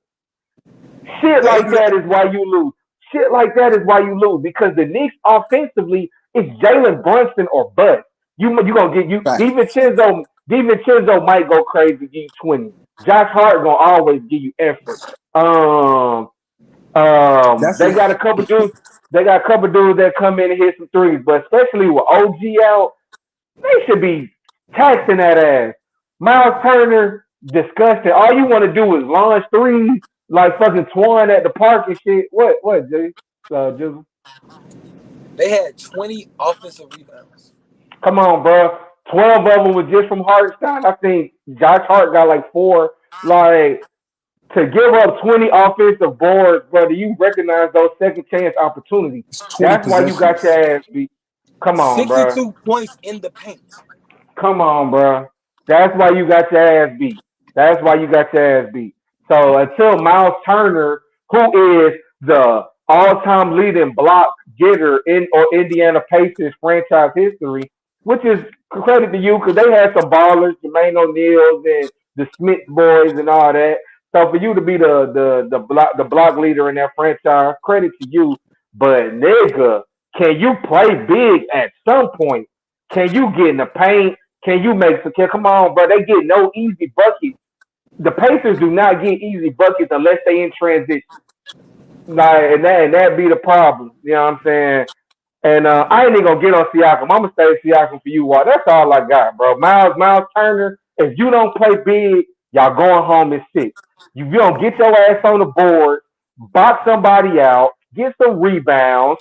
Shit like that is why you lose. Shit like that is why you lose because the Knicks offensively it's Jalen Brunson or bust. You gonna get you DiVincenzo might go crazy, give you 20. Josh Hart gonna always give you effort. They got a couple dudes. They got a couple dudes that come in and hit some threes, but especially with OG out, they should be taxing that ass. Miles Turner, disgusting. All you want to do is launch threes like fucking Twan at the park and shit. What, Jay? Jizzle? They had 20 offensive rebounds. Come on, bro. 12 of them was just from Hartenstein. I think Josh Hart got like 4. Like, to give up 20 offensive boards, brother, you recognize those second chance opportunities. That's why you got your ass beat. Come on, 62 bro. points in the paint. Come on, bro. That's why you got your ass beat. That's why you got your ass beat. So until Miles Turner, who is the all-time leading block getter in or Indiana Pacers franchise history, which is credit to you because they had some ballers, Jermaine O'Neal's and the Smith boys and all that. So for you to be the block leader in that franchise, credit to you. But nigga, can you play big at some point? Can you get in the paint? Can you make some? Come on, bro. They get no easy buckets. The Pacers do not get easy buckets unless they in transition. Like, and that be the problem. You know what I'm saying? And I ain't even gonna get on Siakam. I'm gonna stay Siakam for you, Walt. That's all I got, bro. Miles Turner. If you don't play big, y'all going home in 6. You don't get your ass on the board, box somebody out, get some rebounds.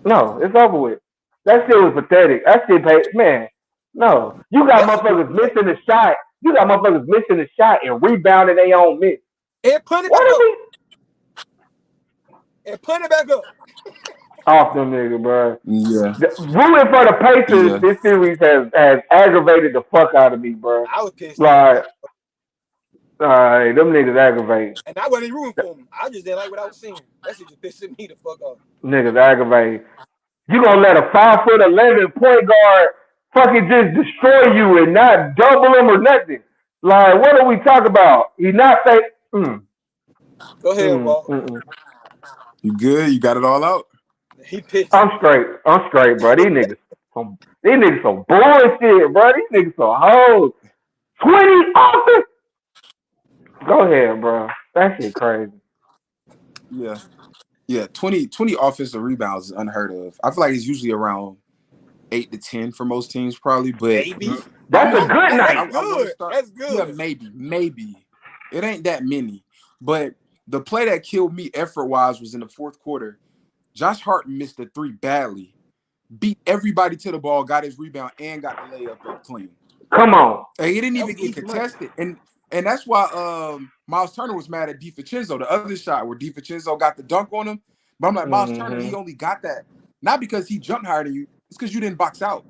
No, it's over with. That shit was pathetic. That shit, man. No, you got motherfuckers missing the shot. You got motherfuckers missing the shot and rebounding their own miss. And put it back up. And put it back up. Off them niggas, bro. Yeah. Rooting for the Pacers, this series has aggravated the fuck out of me, bro. I was pissed. Like, them niggas aggravated. And I wasn't rooting for them. I just didn't like what I was seeing. That shit just pissing me the fuck off. Niggas aggravated. You gonna let a 5'11" point guard fucking just destroy you and not double him or nothing? Like, what are we talking about? He not fake. Go ahead, Walt. You good? You got it all out? He pissed. I'm straight, bro. These niggas some bullshit, bro. These niggas some hoes. 20 offense. Go ahead, bro. That shit crazy. Yeah. 20 offensive rebounds is unheard of. I feel like it's usually around 8 to 10 for most teams, probably. But maybe that's a good night. That's good. Yeah, maybe. It ain't that many. But the play that killed me effort-wise was in the fourth quarter. Josh Hart missed a 3 badly, beat everybody to the ball, got his rebound, and got the layup up clean. Come on. And he didn't even get contested. And that's why Miles Turner was mad at DiVincenzo. The other shot where DiVincenzo got the dunk on him, But I'm like, Miles Turner, he only got that not because he jumped higher than you. It's because you didn't box out.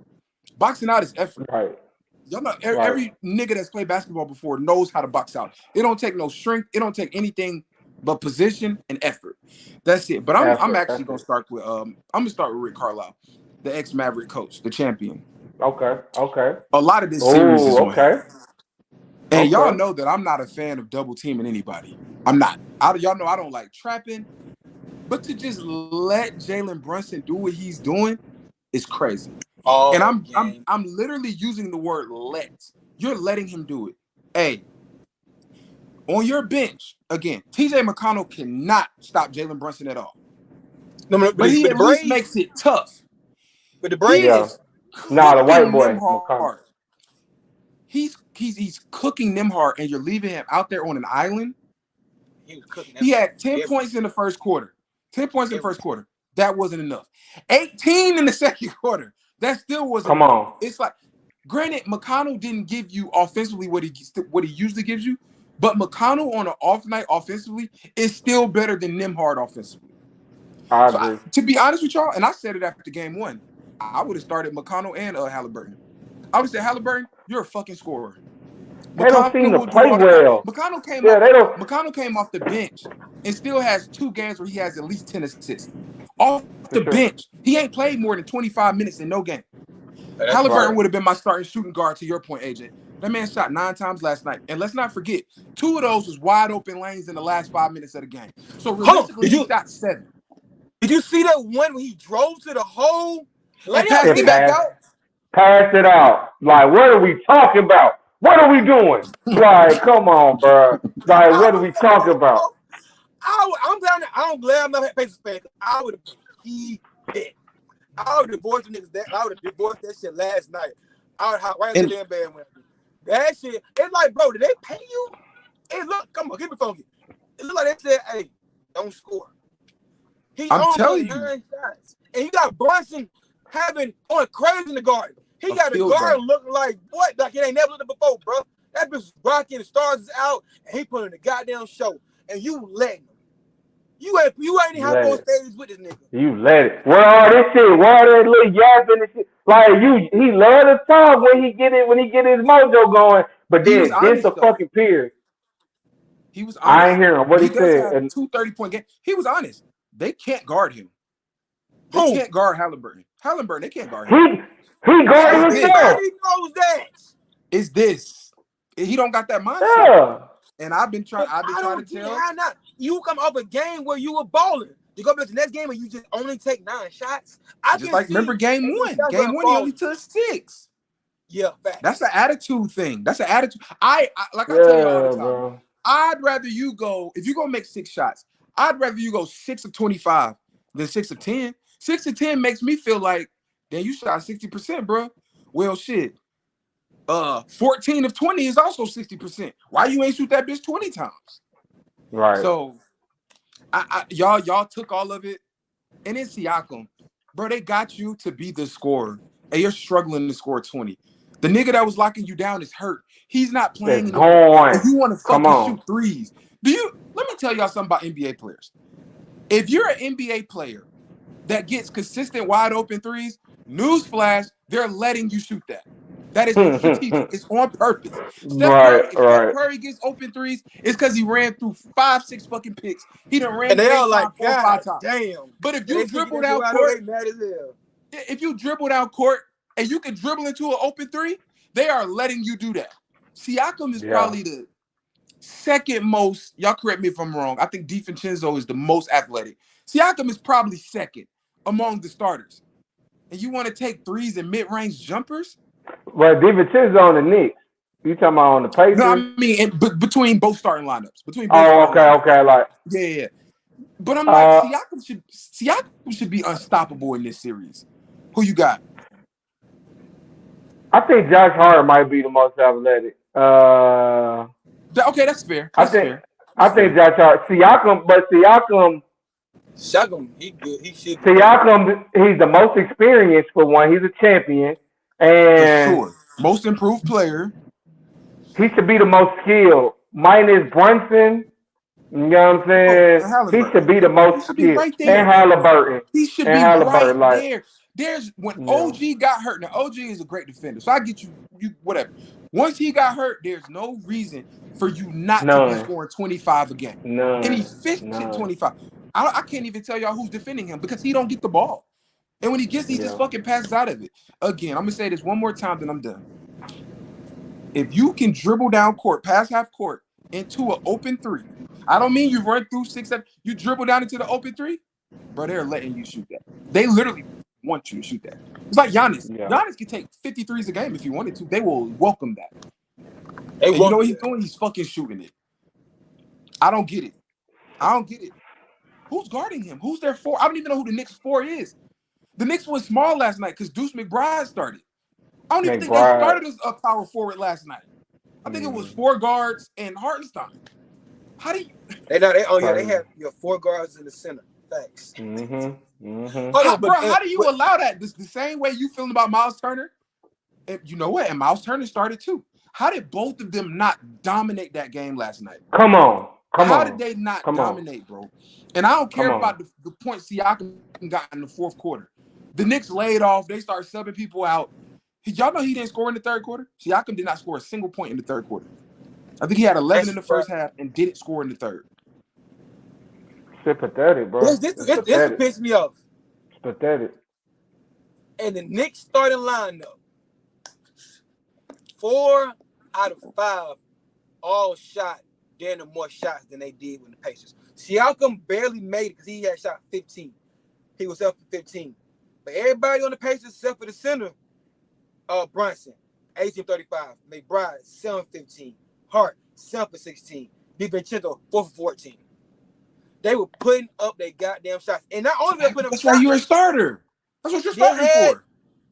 Boxing out is effort. Right. Y'all know every nigga that's played basketball before knows how to box out. It don't take no strength. It don't take anything but position and effort. That's it. But I'm actually gonna start with I'm gonna start with Rick Carlisle, the ex-Maverick coach, the champion. Okay. A lot of this series is on him. And y'all know that I'm not a fan of double teaming anybody. I'm not. Y'all know I don't like trapping. But to just let Jalen Brunson do what he's doing is crazy. Oh, and I'm literally using the word let. You're letting him do it. Hey, on your bench, again, TJ McConnell cannot stop Jalen Brunson at all. No, but he at least makes it tough. But the Braves, the white boy, McConnell. He's cooking them hard, and you're leaving him out there on an island. He had 10 points in the first quarter. 10 points in the first quarter. That wasn't enough. 18 in the second quarter. That still wasn't enough. On. It's like, granted, McConnell didn't give you offensively what he usually gives you, but McConnell on an off night offensively is still better than Nembhard offensively. I agree. To be honest with y'all, and I said it after game one, I would have started McConnell and Halliburton. I would have said, Halliburton, you're a fucking scorer. They don't seem to play well. McConnell came off the bench and still has 2 games where he has at least 10 assists. Off the bench. He ain't played more than 25 minutes in no game. Halliburton would have been my starting shooting guard, to your point, AJ. That man shot 9 times last night. And let's not forget, 2 of those was wide open lanes in the last 5 minutes of the game. So realistically, he shot 7. Did you see that one when he drove to the hole? And passed it back out? Passed it out. Like, what are we talking about? What are we doing? Like, come on, bro. Like, what are we talking about? I'm glad I'm not a Pacers fan. I would have heated. I would have divorced the niggas. I would have divorced that shit last night. I would have right in the damn bed with me. That shit. It's like, bro, did they pay you? Hey, look, come on, get me funky. It looked like they said, hey, don't score. I'm telling you. 9 shots. And you got Brunson on crazy in the garden. He got a guard looking like what? Like it ain't never looked before, bro. That bitch is rocking, the stars is out, and he putting the goddamn show. And you letting him. You ain't have on stage with this nigga. You let it. Where all this shit? Where all that little yapping and shit? Like he love to talk when he get his mojo going, but then this a fucking peer. He was honest. I ain't hear him. What he said. And 2 30-point games. He was honest. They can't guard him. They can't guard Halliburton. They can't guard him. He guarded himself. He knows that. It's this. He don't got that mindset. Yeah. And I've been trying to tell. How not? You come off a game where you were balling. You go to the next game and you just only take 9 shots. Remember game one. Game one, he only took 6. Yeah, fact. That's an attitude thing. That's an attitude. I tell you all the time. Bro. I'd rather you go, if you're gonna make 6 shots, I'd rather you go 6 of 25 than 6 of 10. 6 of 10 makes me feel like, then you shot 60%, bro. Well, shit. 14 of 20 is also 60%. Why you ain't shoot that bitch 20 times? Right. So, y'all took all of it, and then Siakam, bro, they got you to be the scorer, and you're struggling to score 20. The nigga that was locking you down is hurt. He's not playing. You want to fucking shoot threes. Let me tell y'all something about NBA players. If you're an NBA player that gets consistent wide open threes, newsflash, they're letting you shoot that. That is strategic. It's on purpose. Steph Curry gets open threes, it's because he ran through 5-6 fucking picks. He done ran. And they all like, 4 or 5 times. Damn. But if you dribble down court, if you dribble down court and you can dribble into an open 3, they are letting you do that. Siakam is probably the second most. Y'all correct me if I'm wrong. I think DiVincenzo is the most athletic. Siakam is probably second among the starters. And you want to take threes and mid-range jumpers? Well, DiVincenzo on the Knicks. You talking about on the Pacers? No, I mean between both starting lineups. Okay, like yeah. But I'm like, Siakam should be unstoppable in this series. Who you got? I think Josh Hart might be the most athletic. Okay, that's fair. I think Josh Hart. Siakam, he good. He should. Siakam, he's the most experienced for one. He's a champion. And for sure. Most improved player. He should be the most skilled. Minus Brunson You know what I'm saying? He should be the He most should be skilled. right And there. Halliburton. He should And be right Halliburton, like, there. There's when yeah. OG got hurt. Now OG is a great defender, so I get you whatever. Once he got hurt, there's no reason for you not to be None. scoring 25 a game. None. And efficient None. 25. I can't even tell y'all who's defending him because he don't get the ball. And when he gets, he just fucking passes out of it. Again, I'm gonna say this one more time, then I'm done. If you can dribble down court, pass half court into an open three, I don't mean you run through 6, 7. You dribble down into the open three, bro. They're letting you shoot that. They literally want you to shoot that. It's like Giannis. Yeah. Giannis can take 53s a game if he wanted to. They will welcome that. They And you know what he's it. doing? He's fucking shooting it. I don't get it. I don't get it. Who's guarding him? Who's their four? I don't even know who the Knicks 4 is. The Knicks was small last night because Deuce McBride started. I don't even think they started as a power forward last night. I think it was 4 guards and Hartenstein. How do you? They have your 4 guards in the center. Thanks. How do you allow that? This the same way you feeling about Miles Turner? And you know what? And Miles Turner started too. How did both of them not dominate that game last night? How did they not dominate, bro? And I don't care about the points Siakam got in the fourth quarter. The Knicks laid off. They started subbing people out. Y'all know he didn't score in the third quarter? Siakam did not score a single point in the third quarter. I think he had 11 in the first half and didn't score in the third. It's pathetic, bro. This pissed me off. It's pathetic. And the Knicks starting lineup, 4 out of 5 all shot damn more shots than they did with the Pacers. Siakam barely made it because he had shot 15. He was up for 15. But everybody on the Pacers except for the center, Brunson, 18-35. McBride, 7-15. Hart, 7-16. DiVincenzo, 4-14. They were putting up their goddamn shots. And not only were they putting up shots. That's why you're a starter. That's what you're starting for.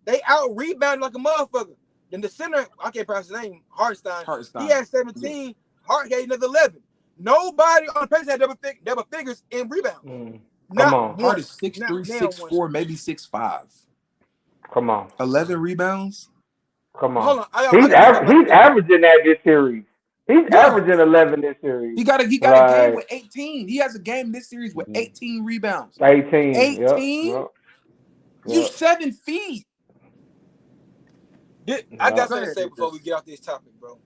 They out-rebounded like a motherfucker. Then the center, I can't pronounce his name, Hartenstein. He had 17. Yeah. Hart had another 11. Nobody on the Pacers had double figures in rebound. Come on. Hart is 6'3", 6'4", maybe 6'5". Come on. 11 rebounds? Come on. Hold on. He's averaging that this series. He's averaging 11 this series. He got a game with 18. He has a game this series with 18 rebounds. 18? Yep. You 7 feet. I got something to say before we get off this topic, bro.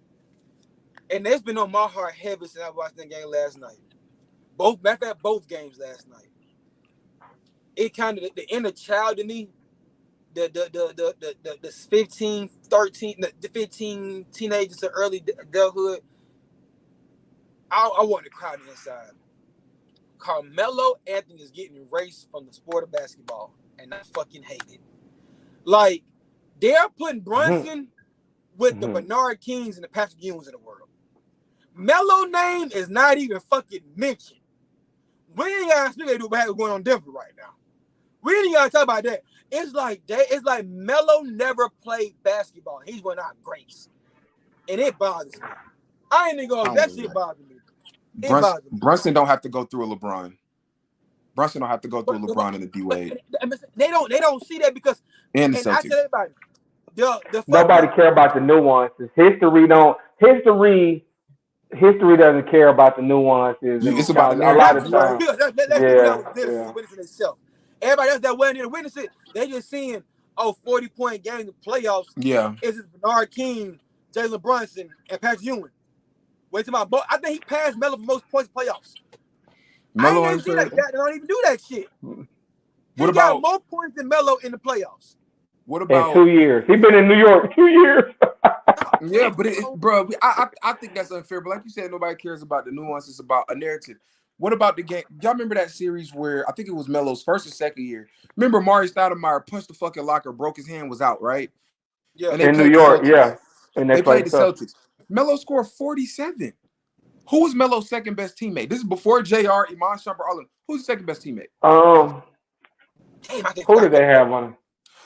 And it's been on my heart heavy since I watched that game last night. Both games last night. It kind of the inner child in me, the 15, 13, the 15 teenagers to early adulthood. I want to cry on the inside. Carmelo Anthony is getting erased from the sport of basketball, and I fucking hate it. Like, they're putting Brunson with the Bernard Kings and the Patrick Ewings in the world. Melo name is not even fucking mentioned. We ain't got to speak about what's going on in Denver right now. We ain't got to talk about that. It's like Melo never played basketball. He's went out grace. And it bothers me. I ain't even going, that shit bothers me. Brunson don't have to go through a LeBron. Brunson don't have to go through LeBron and a D-Wade. They don't see that because and the Celtics. I tell everybody, nobody care about the nuances. History doesn't care about the nuances. It's about a lot of times. Everybody else that wasn't there to witness it, they just seeing 40-point games in the playoffs. Yeah, it's Bernard King, Jalen Brunson, and Patrick Ewing. Wait till my boy. I think he passed Melo for most points in playoffs. Melo I ain't even see that. They don't even do that shit. He got more points than Melo in the playoffs. What about in 2 years? He's been in New York 2 years. Yeah, but bro, I think that's unfair. But like you said, nobody cares about the nuances about a narrative. What about the game? Y'all remember that series where I think it was Melo's first or second year? Remember Mari Stoudemire punched the fucking locker, broke his hand, was out, right? Yeah, and in New York, yeah. And they played the Celtics. Melo scored 47. Who was Melo's second best teammate? This is before JR, Iman Shumpert, all of them. Who's the second best teammate? Who did they have on him?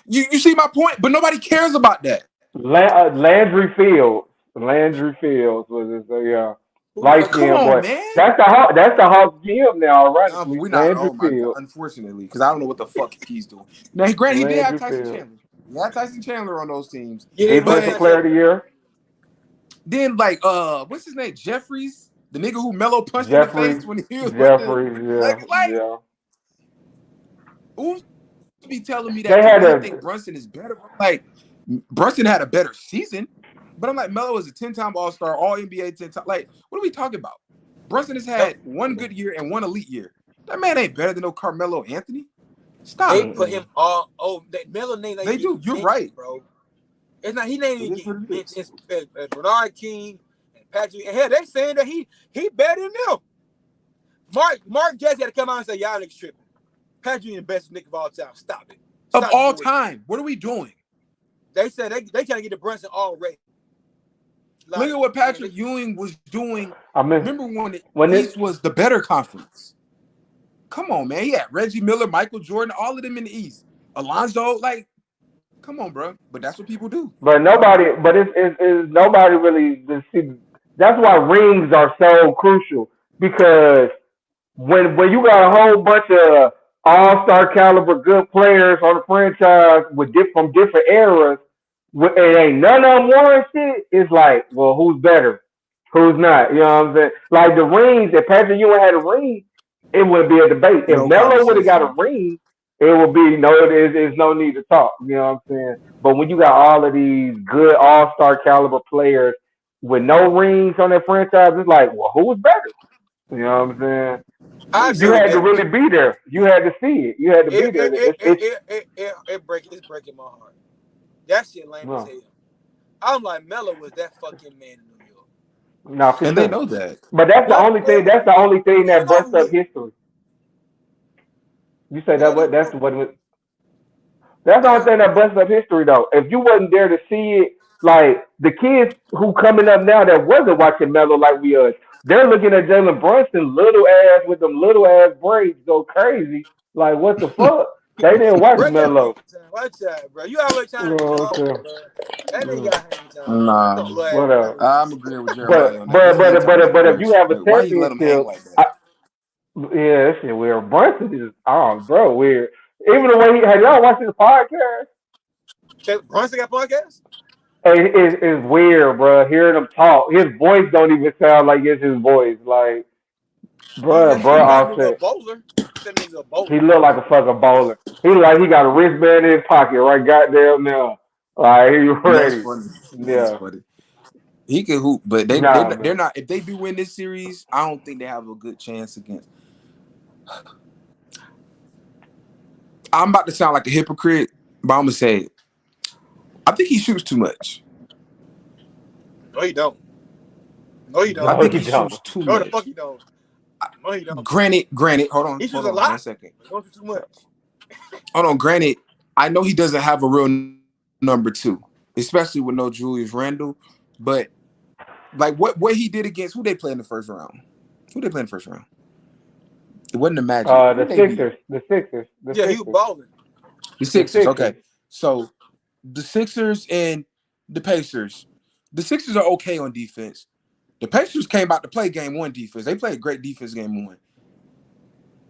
You see my point? But nobody cares about that. Landry Fields. Landry Fields was his, light skin boy. Man. That's the Hawks GM now, right? We're not. Oh my God, unfortunately, because I don't know what the fuck he's doing. Now, granted, he did have Tyson Chandler. He had Tyson Chandler on those teams. Defensive player of the year. Then, like, what's his name? Jeffries. The nigga who Melo punched in the Jeffrey, face when he was with the yeah, like yeah. who's be telling me They that had he a, think Brunson is better? I'm like, Brunson had a better season, but I'm like, Melo is a 10-time All-Star, All NBA 10-time. Like, what are we talking about? Brunson has had one good year and one elite year. That man ain't better than no Carmelo Anthony. Stop. They put him all. Oh, that Melo name. They do. You're right, bro. It's not. He ain't even it is what it is. it's Bernard King and Patrick. And hell, they saying that he better than them. Mark Jesse had to come out and say, y'all niggas tripping. Patrick the best nigga of all time. Stop it. Of all time. What are we doing? They said they trying to get the Brunson already. Like, look at what Patrick Ewing was doing. Remember when East was the better conference? Come on, man. He had Reggie Miller, Michael Jordan, all of them in the East. Alonzo, like, come on, bro. But that's what people do. But nobody really see. That's why rings are so crucial, because when you got a whole bunch of all-star caliber good players on the franchise from different eras, and ain't none of them won shit, it's like, well, who's better? Who's not? You know what I'm saying? Like the rings, if Patrick Ewing had a ring, it wouldn't be a debate. If Melo would have got a ring, it would be there's no need to talk. You know what I'm saying? But when you got all of these good all-star caliber players with no rings on their franchise, it's like, well, who's better? You know what I'm saying? You had to really be there. You had to see it. You had to be there. It's breaking my heart. That shit lame as hell. I'm like, Melo was that fucking man in New York. No, and they know that. But that's the only thing. That's the only thing that busts up history. You say that what? That's what. That's the only thing that busts up history, though. If you wasn't there to see it, like the kids who coming up now that wasn't watching Melo like we are, they're looking at Jalen Brunson little ass with them little ass braids go crazy. Like what the fuck? They didn't watch Melo. Watch that, bro. You always trying to bro. That nigga got hang time. Nah, whatever. I'm agreeing with Jeremiah on that. But if you have a why you let him hang like that? Yeah, that shit weird. Brunson is bro, weird. Even the way have y'all watched his podcast? Brunson got podcast? It's weird, bro. Hearing him talk, his voice don't even sound like it's his voice. Like, bro, offset. He look like a fucking bowler. He like he got a wristband in his pocket right goddamn now. Like he ready. That's funny. Yeah. That's funny. He can hoop, but they're not. If they do win this series, I don't think they have a good chance against. I'm about to sound like a hypocrite, but I'm gonna say it. I think he shoots too much. No, he don't. No, he don't. I think he shoots too much. No, the fuck he don't. No, he don't. Granted. Hold on. He shoots a lot. 1 second. Don't shoot too much. Hold on. Granted, I know he doesn't have a real number two, especially with no Julius Randle. But like what he did against who they play in the first round? Who they play in the first round? It wasn't the Magic. The Sixers. The Sixers. He was balling. The Sixers. Okay. So the Sixers and the Pacers. The Sixers are okay on defense. The Pacers came out to play game one defense. They played great defense game one.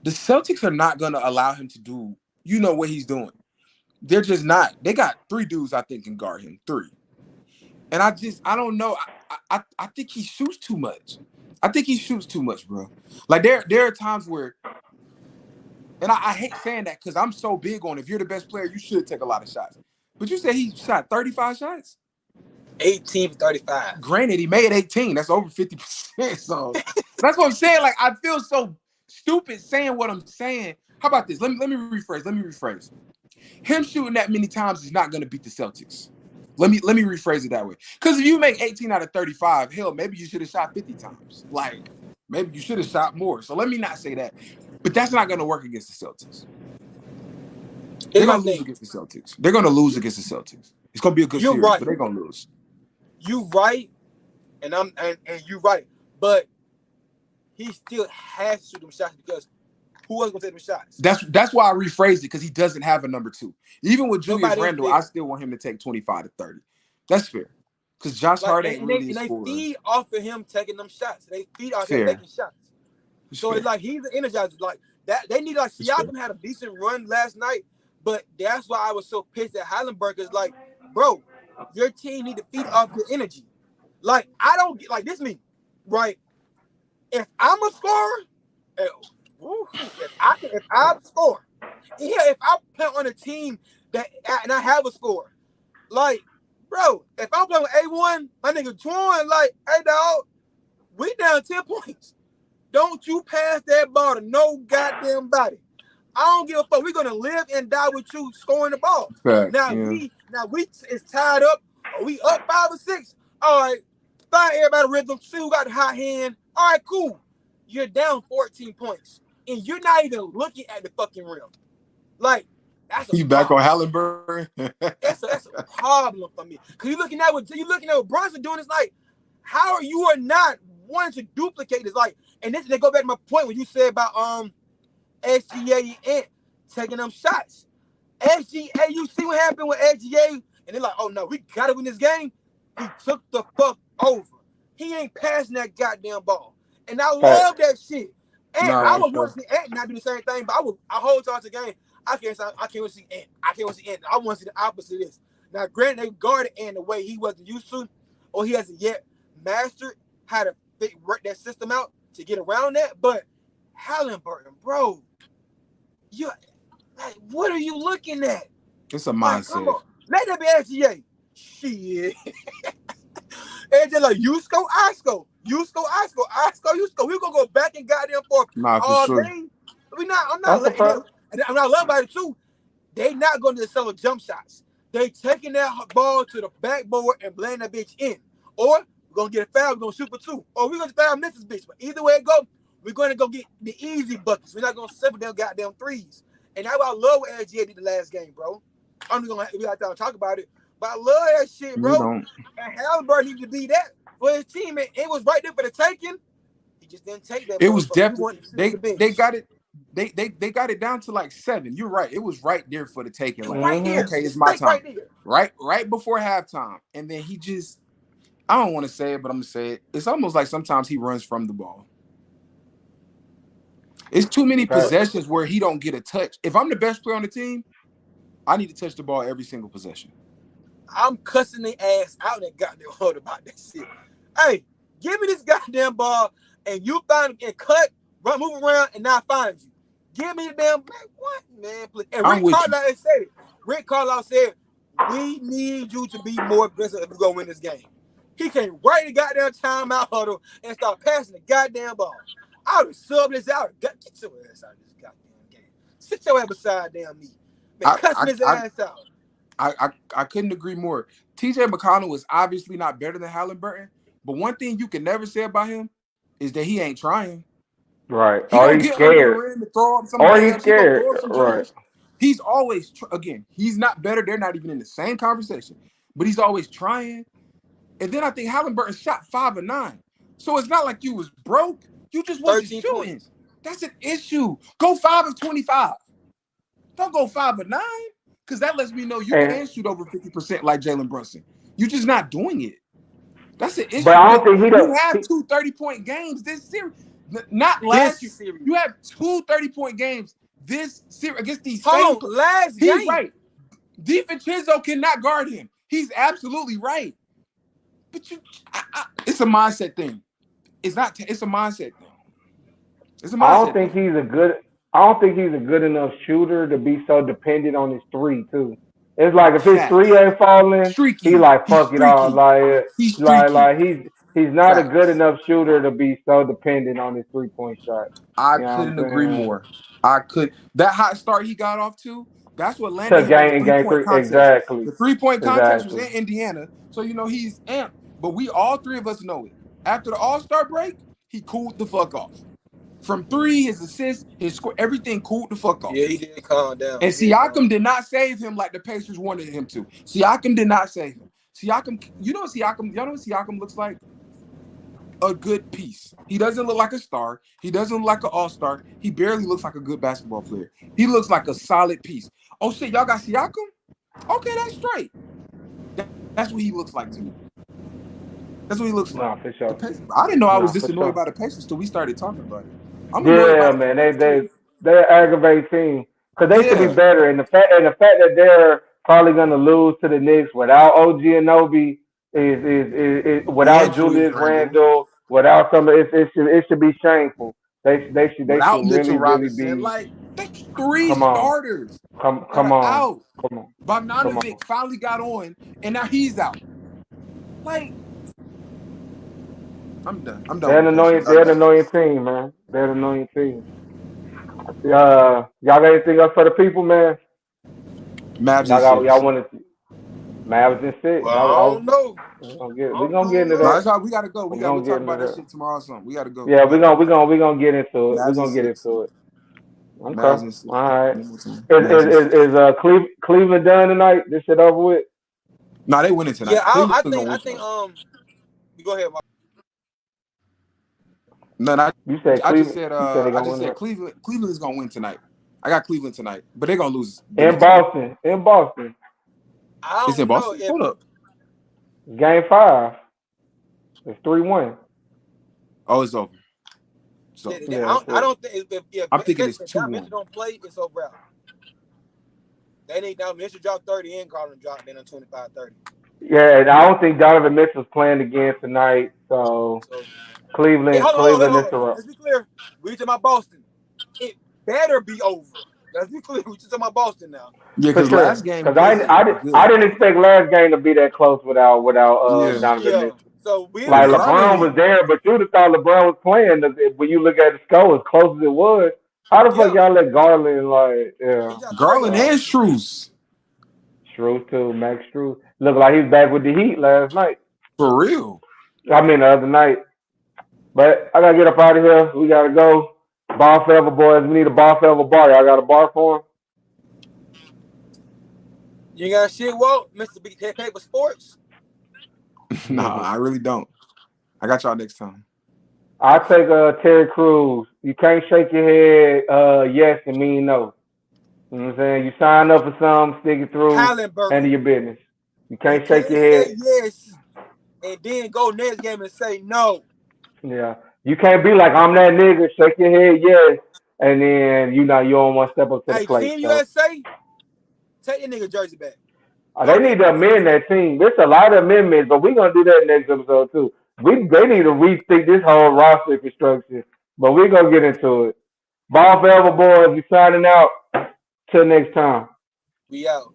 The Celtics are not going to allow him to do, what he's doing. They're just not. They got 3 dudes I think can guard him. 3. And I don't know. I think he shoots too much. I think he shoots too much, bro. Like there are times where, and I hate saying that because I'm so big on if you're the best player, you should take a lot of shots. But you said he shot 35 shots? 18 for 35. Granted, he made 18. That's over 50%. So that's what I'm saying. Like, I feel so stupid saying what I'm saying. How about this? Let me rephrase. Him shooting that many times is not going to beat the Celtics. Let me rephrase it that way. Because if you make 18 out of 35, hell, maybe you should have shot 50 times. Like, maybe you should have shot more. So let me not say that. But that's not going to work against the Celtics. They're going to lose against the Celtics. They're going to lose against the Celtics. It's going to be a good series, but they're going to lose. You right, and you right. But he still has to shoot them shots because who else going to take them shots? That's why I rephrased it, because he doesn't have a number 2. Even with Julius Randle, I still want him to take 25 to 30. That's fair. Because Josh Hart ain't really a scorer. They feed off of him taking them shots. They feed off him taking shots. So it's like he's an energizer. Like that, they need like Siakam had a decent run last night, but that's why I was so pissed at Heilenberg. Is like, bro, your team need to feed off your energy. Like I don't get like this me, right? If I'm a scorer, if if I score, if I play on a team and I have a score, like, bro, if I'm playing with A1, my nigga Twan, like, hey dog, we down 10 points. Don't you pass that ball to no goddamn body. I don't give a fuck. We're gonna live and die with you scoring the ball. Fact, Now yeah. we is tied up. Or we up 5 or 6. All right, find everybody rhythm. See who got the hot hand. All right, cool. You're down 14 points, and you're not even looking at the fucking rim. Like, that's a You back problem. on Halliburton? That's a problem for me. Cause you're looking at what Brunson doing. It's like, how are you not wanting to duplicate this? Like, and this they go back to my point when you said about SGA and taking them shots. SGA, you see what happened with SGA, and they're like, oh no, we gotta win this game. He took the fuck over. He ain't passing that goddamn ball. And I love that shit. And I would want to see Ant not do the same thing, but I hold on to the game. I can't want to see Ant. I can't want to see Ant. I want to see the opposite of this. Now, granted, they guarded Ant the way he wasn't used to, or he hasn't yet mastered how to work that system out to get around that. But Halliburton, bro, like, what are you looking at? It's a mindset. Like, come on. Let that be SGA. Shit. And just like, you score, I score. You score, I score. I score, you score. We're going to go back and goddamn forth all game. I'm not letting them. And I'm not loved by it too. They not going to sell jump shots. They taking that ball to the backboard and laying that bitch in. Or we're going to get a foul, we're going to shoot for 2. Or we're going to foul miss this bitch. But either way it go, we're going to go get the easy buckets. We're not going to settle them goddamn threes. And that's why I love what LGA did the last game, bro. I'm just going to talk about it. But I love that shit, bro. And Halliburton needed to be that for his team. And it was right there for the taking. He just didn't take that. It was definitely they got it. They got it down to like 7. You're right. It was right there for the taking. Like, right there. Okay, it's my time. Right before halftime. And then he just, I don't want to say it, but I'm gonna say it. It's almost like sometimes he runs from the ball. It's too many possessions where he don't get a touch. If I'm the best player on the team, I need to touch the ball every single possession. I'm cussing the ass out that goddamn hold about that shit. Hey, give me this goddamn ball and you find and cut, move around, and now I find you. Give me the damn what, man? Please. And Rick Carlisle said it. Rick Carlisle said, we need you to be more aggressive if we're gonna win this game. He came right in the goddamn timeout huddle and start passing the goddamn ball. I would sub this out. Get your ass out of this goddamn game. Sit your ass beside damn me. Man, cussing his ass out. I couldn't agree more. TJ McConnell is obviously not better than Halliburton, but one thing you can never say about him is that he ain't trying. Right. He don't get under the rim to throw up some he's scared. Right. He's always again. He's not better. They're not even in the same conversation, but he's always trying. And then I think Halliburton shot 5 of 9, so it's not like you was broke. You just wasn't shooting. Points. That's an issue. Go 5 of 25. Don't go 5 of 9. Because that lets me know you can shoot over 50% like Jalen Brunson. You're just not doing it. That's an issue. But I don't think you have 2 30-point games this series. Not last year. You have 2 30-point games this series against these same last game. He's right. DiVincenzo cannot guard him. He's absolutely right. But it's a mindset thing. It's not. It's a mindset thing. It's a mindset. I don't think he's a good enough shooter to be so dependent on his 3 too. It's like if his 3 ain't falling, he like fuck it all. Like he's not a good enough shooter to be so dependent on his 3-point shot. I couldn't agree more. That hot start he got off to, that's what landed him with the 3-point contest. Exactly. The 3-point contest was in Indiana, so he's amped. But we all 3 of us know it. After the All-Star break, he cooled the fuck off. From 3, his assists, his score, everything cooled the fuck off. Yeah, he did calm down. And Siakam did not save him like the Pacers wanted him to. Siakam did not save him. Siakam, y'all know what Siakam looks like? A good piece. He doesn't look like a star. He doesn't look like an all-star. He barely looks like a good basketball player. He looks like a solid piece. Oh shit, y'all got Siakam? Okay, that's straight. That's what he looks like to me. That's what he looks like. For sure. I didn't know I was this annoyed by the Pacers until we started talking about it. Yeah, man, they're aggravating team because they should be better. And the fact that they're probably gonna lose to the Knicks without OG Anunoby is without Julius Randle, Without some, it should be shameful. They should Without Mitchell really Robinson, be. like that's three Come on, starters come that are on, out. come on, come on. Bogdanovic finally got on, and now he's out. Like, I'm done. They're an annoying. They're an annoying team, man. They're an annoying team. Y'all got anything else for the people, man? Mavs in 6. Y'all want to Mavs in 6. Well, I don't know. We're gonna get into No, that. that's how we gotta go. We gotta talk about that that shit tomorrow or something. We gotta go. Yeah, we're gonna get into it. Mavs We're gonna in get 6. into it. Mavs Okay. in 6. All right. Mavs in 6. Is Cleveland done tonight? This shit over with? No, they winning tonight. Yeah, I Cleveland's think gonna win tonight. you go ahead, Mark. No, You said I just Cleveland. said You said they I gonna just win said Cleveland is gonna win tonight. I got Cleveland tonight, but they're gonna lose the in next game. Boston. In Boston. I It's in don't know Boston. if Hold up. Game 5. It's 3-1. Oh, it's over. So I don't think if I'm thinking it's if Donovan 2-1. Mitchell don't play, it's over out. They need Donovan Mitchell drop 30 and Garland drop then on 25-30. Yeah, and I don't think Donovan Mitchell's playing again tonight. So Cleveland Hey, hold on. is a Let's be clear. We talking about Boston. It better be over. Let's be clear. We just talking about Boston now. Yeah, because last game, because I didn't expect last game to be that close without Donovan Mitchell. So we like LeBron was there, but you'd have thought LeBron was playing. When you look at the score, as close as it was, how the fuck y'all let Garland Garland and Strus. Strus too, Max Strus. Looked like he was back with the Heat last night. For real. I mean the other night. But I gotta get up out of here. We gotta go. Ball forever, boys. We need a ball forever bar. Y'all got a bar for him? You got shit, Walt? Mr. Big Paper Sports? Nah, I really don't. I got y'all next time. I'll take Terry Crews. You can't shake your head yes and mean no. You know what I'm saying? You sign up for something, stick it through, handle your business. You can't shake your head. Say yes, and then go next game and say no. Yeah. You can't be like, I'm that nigga, shake your head yes, and then you don't want to step up to the plate. Team USA, take your nigga jersey back. They need to amend that team. There's a lot of amendments, but we're going to do that next episode, too. They need to rethink this whole roster construction, but we're going to get into it. Ball forever, boys. We signing out. Till next time. We out.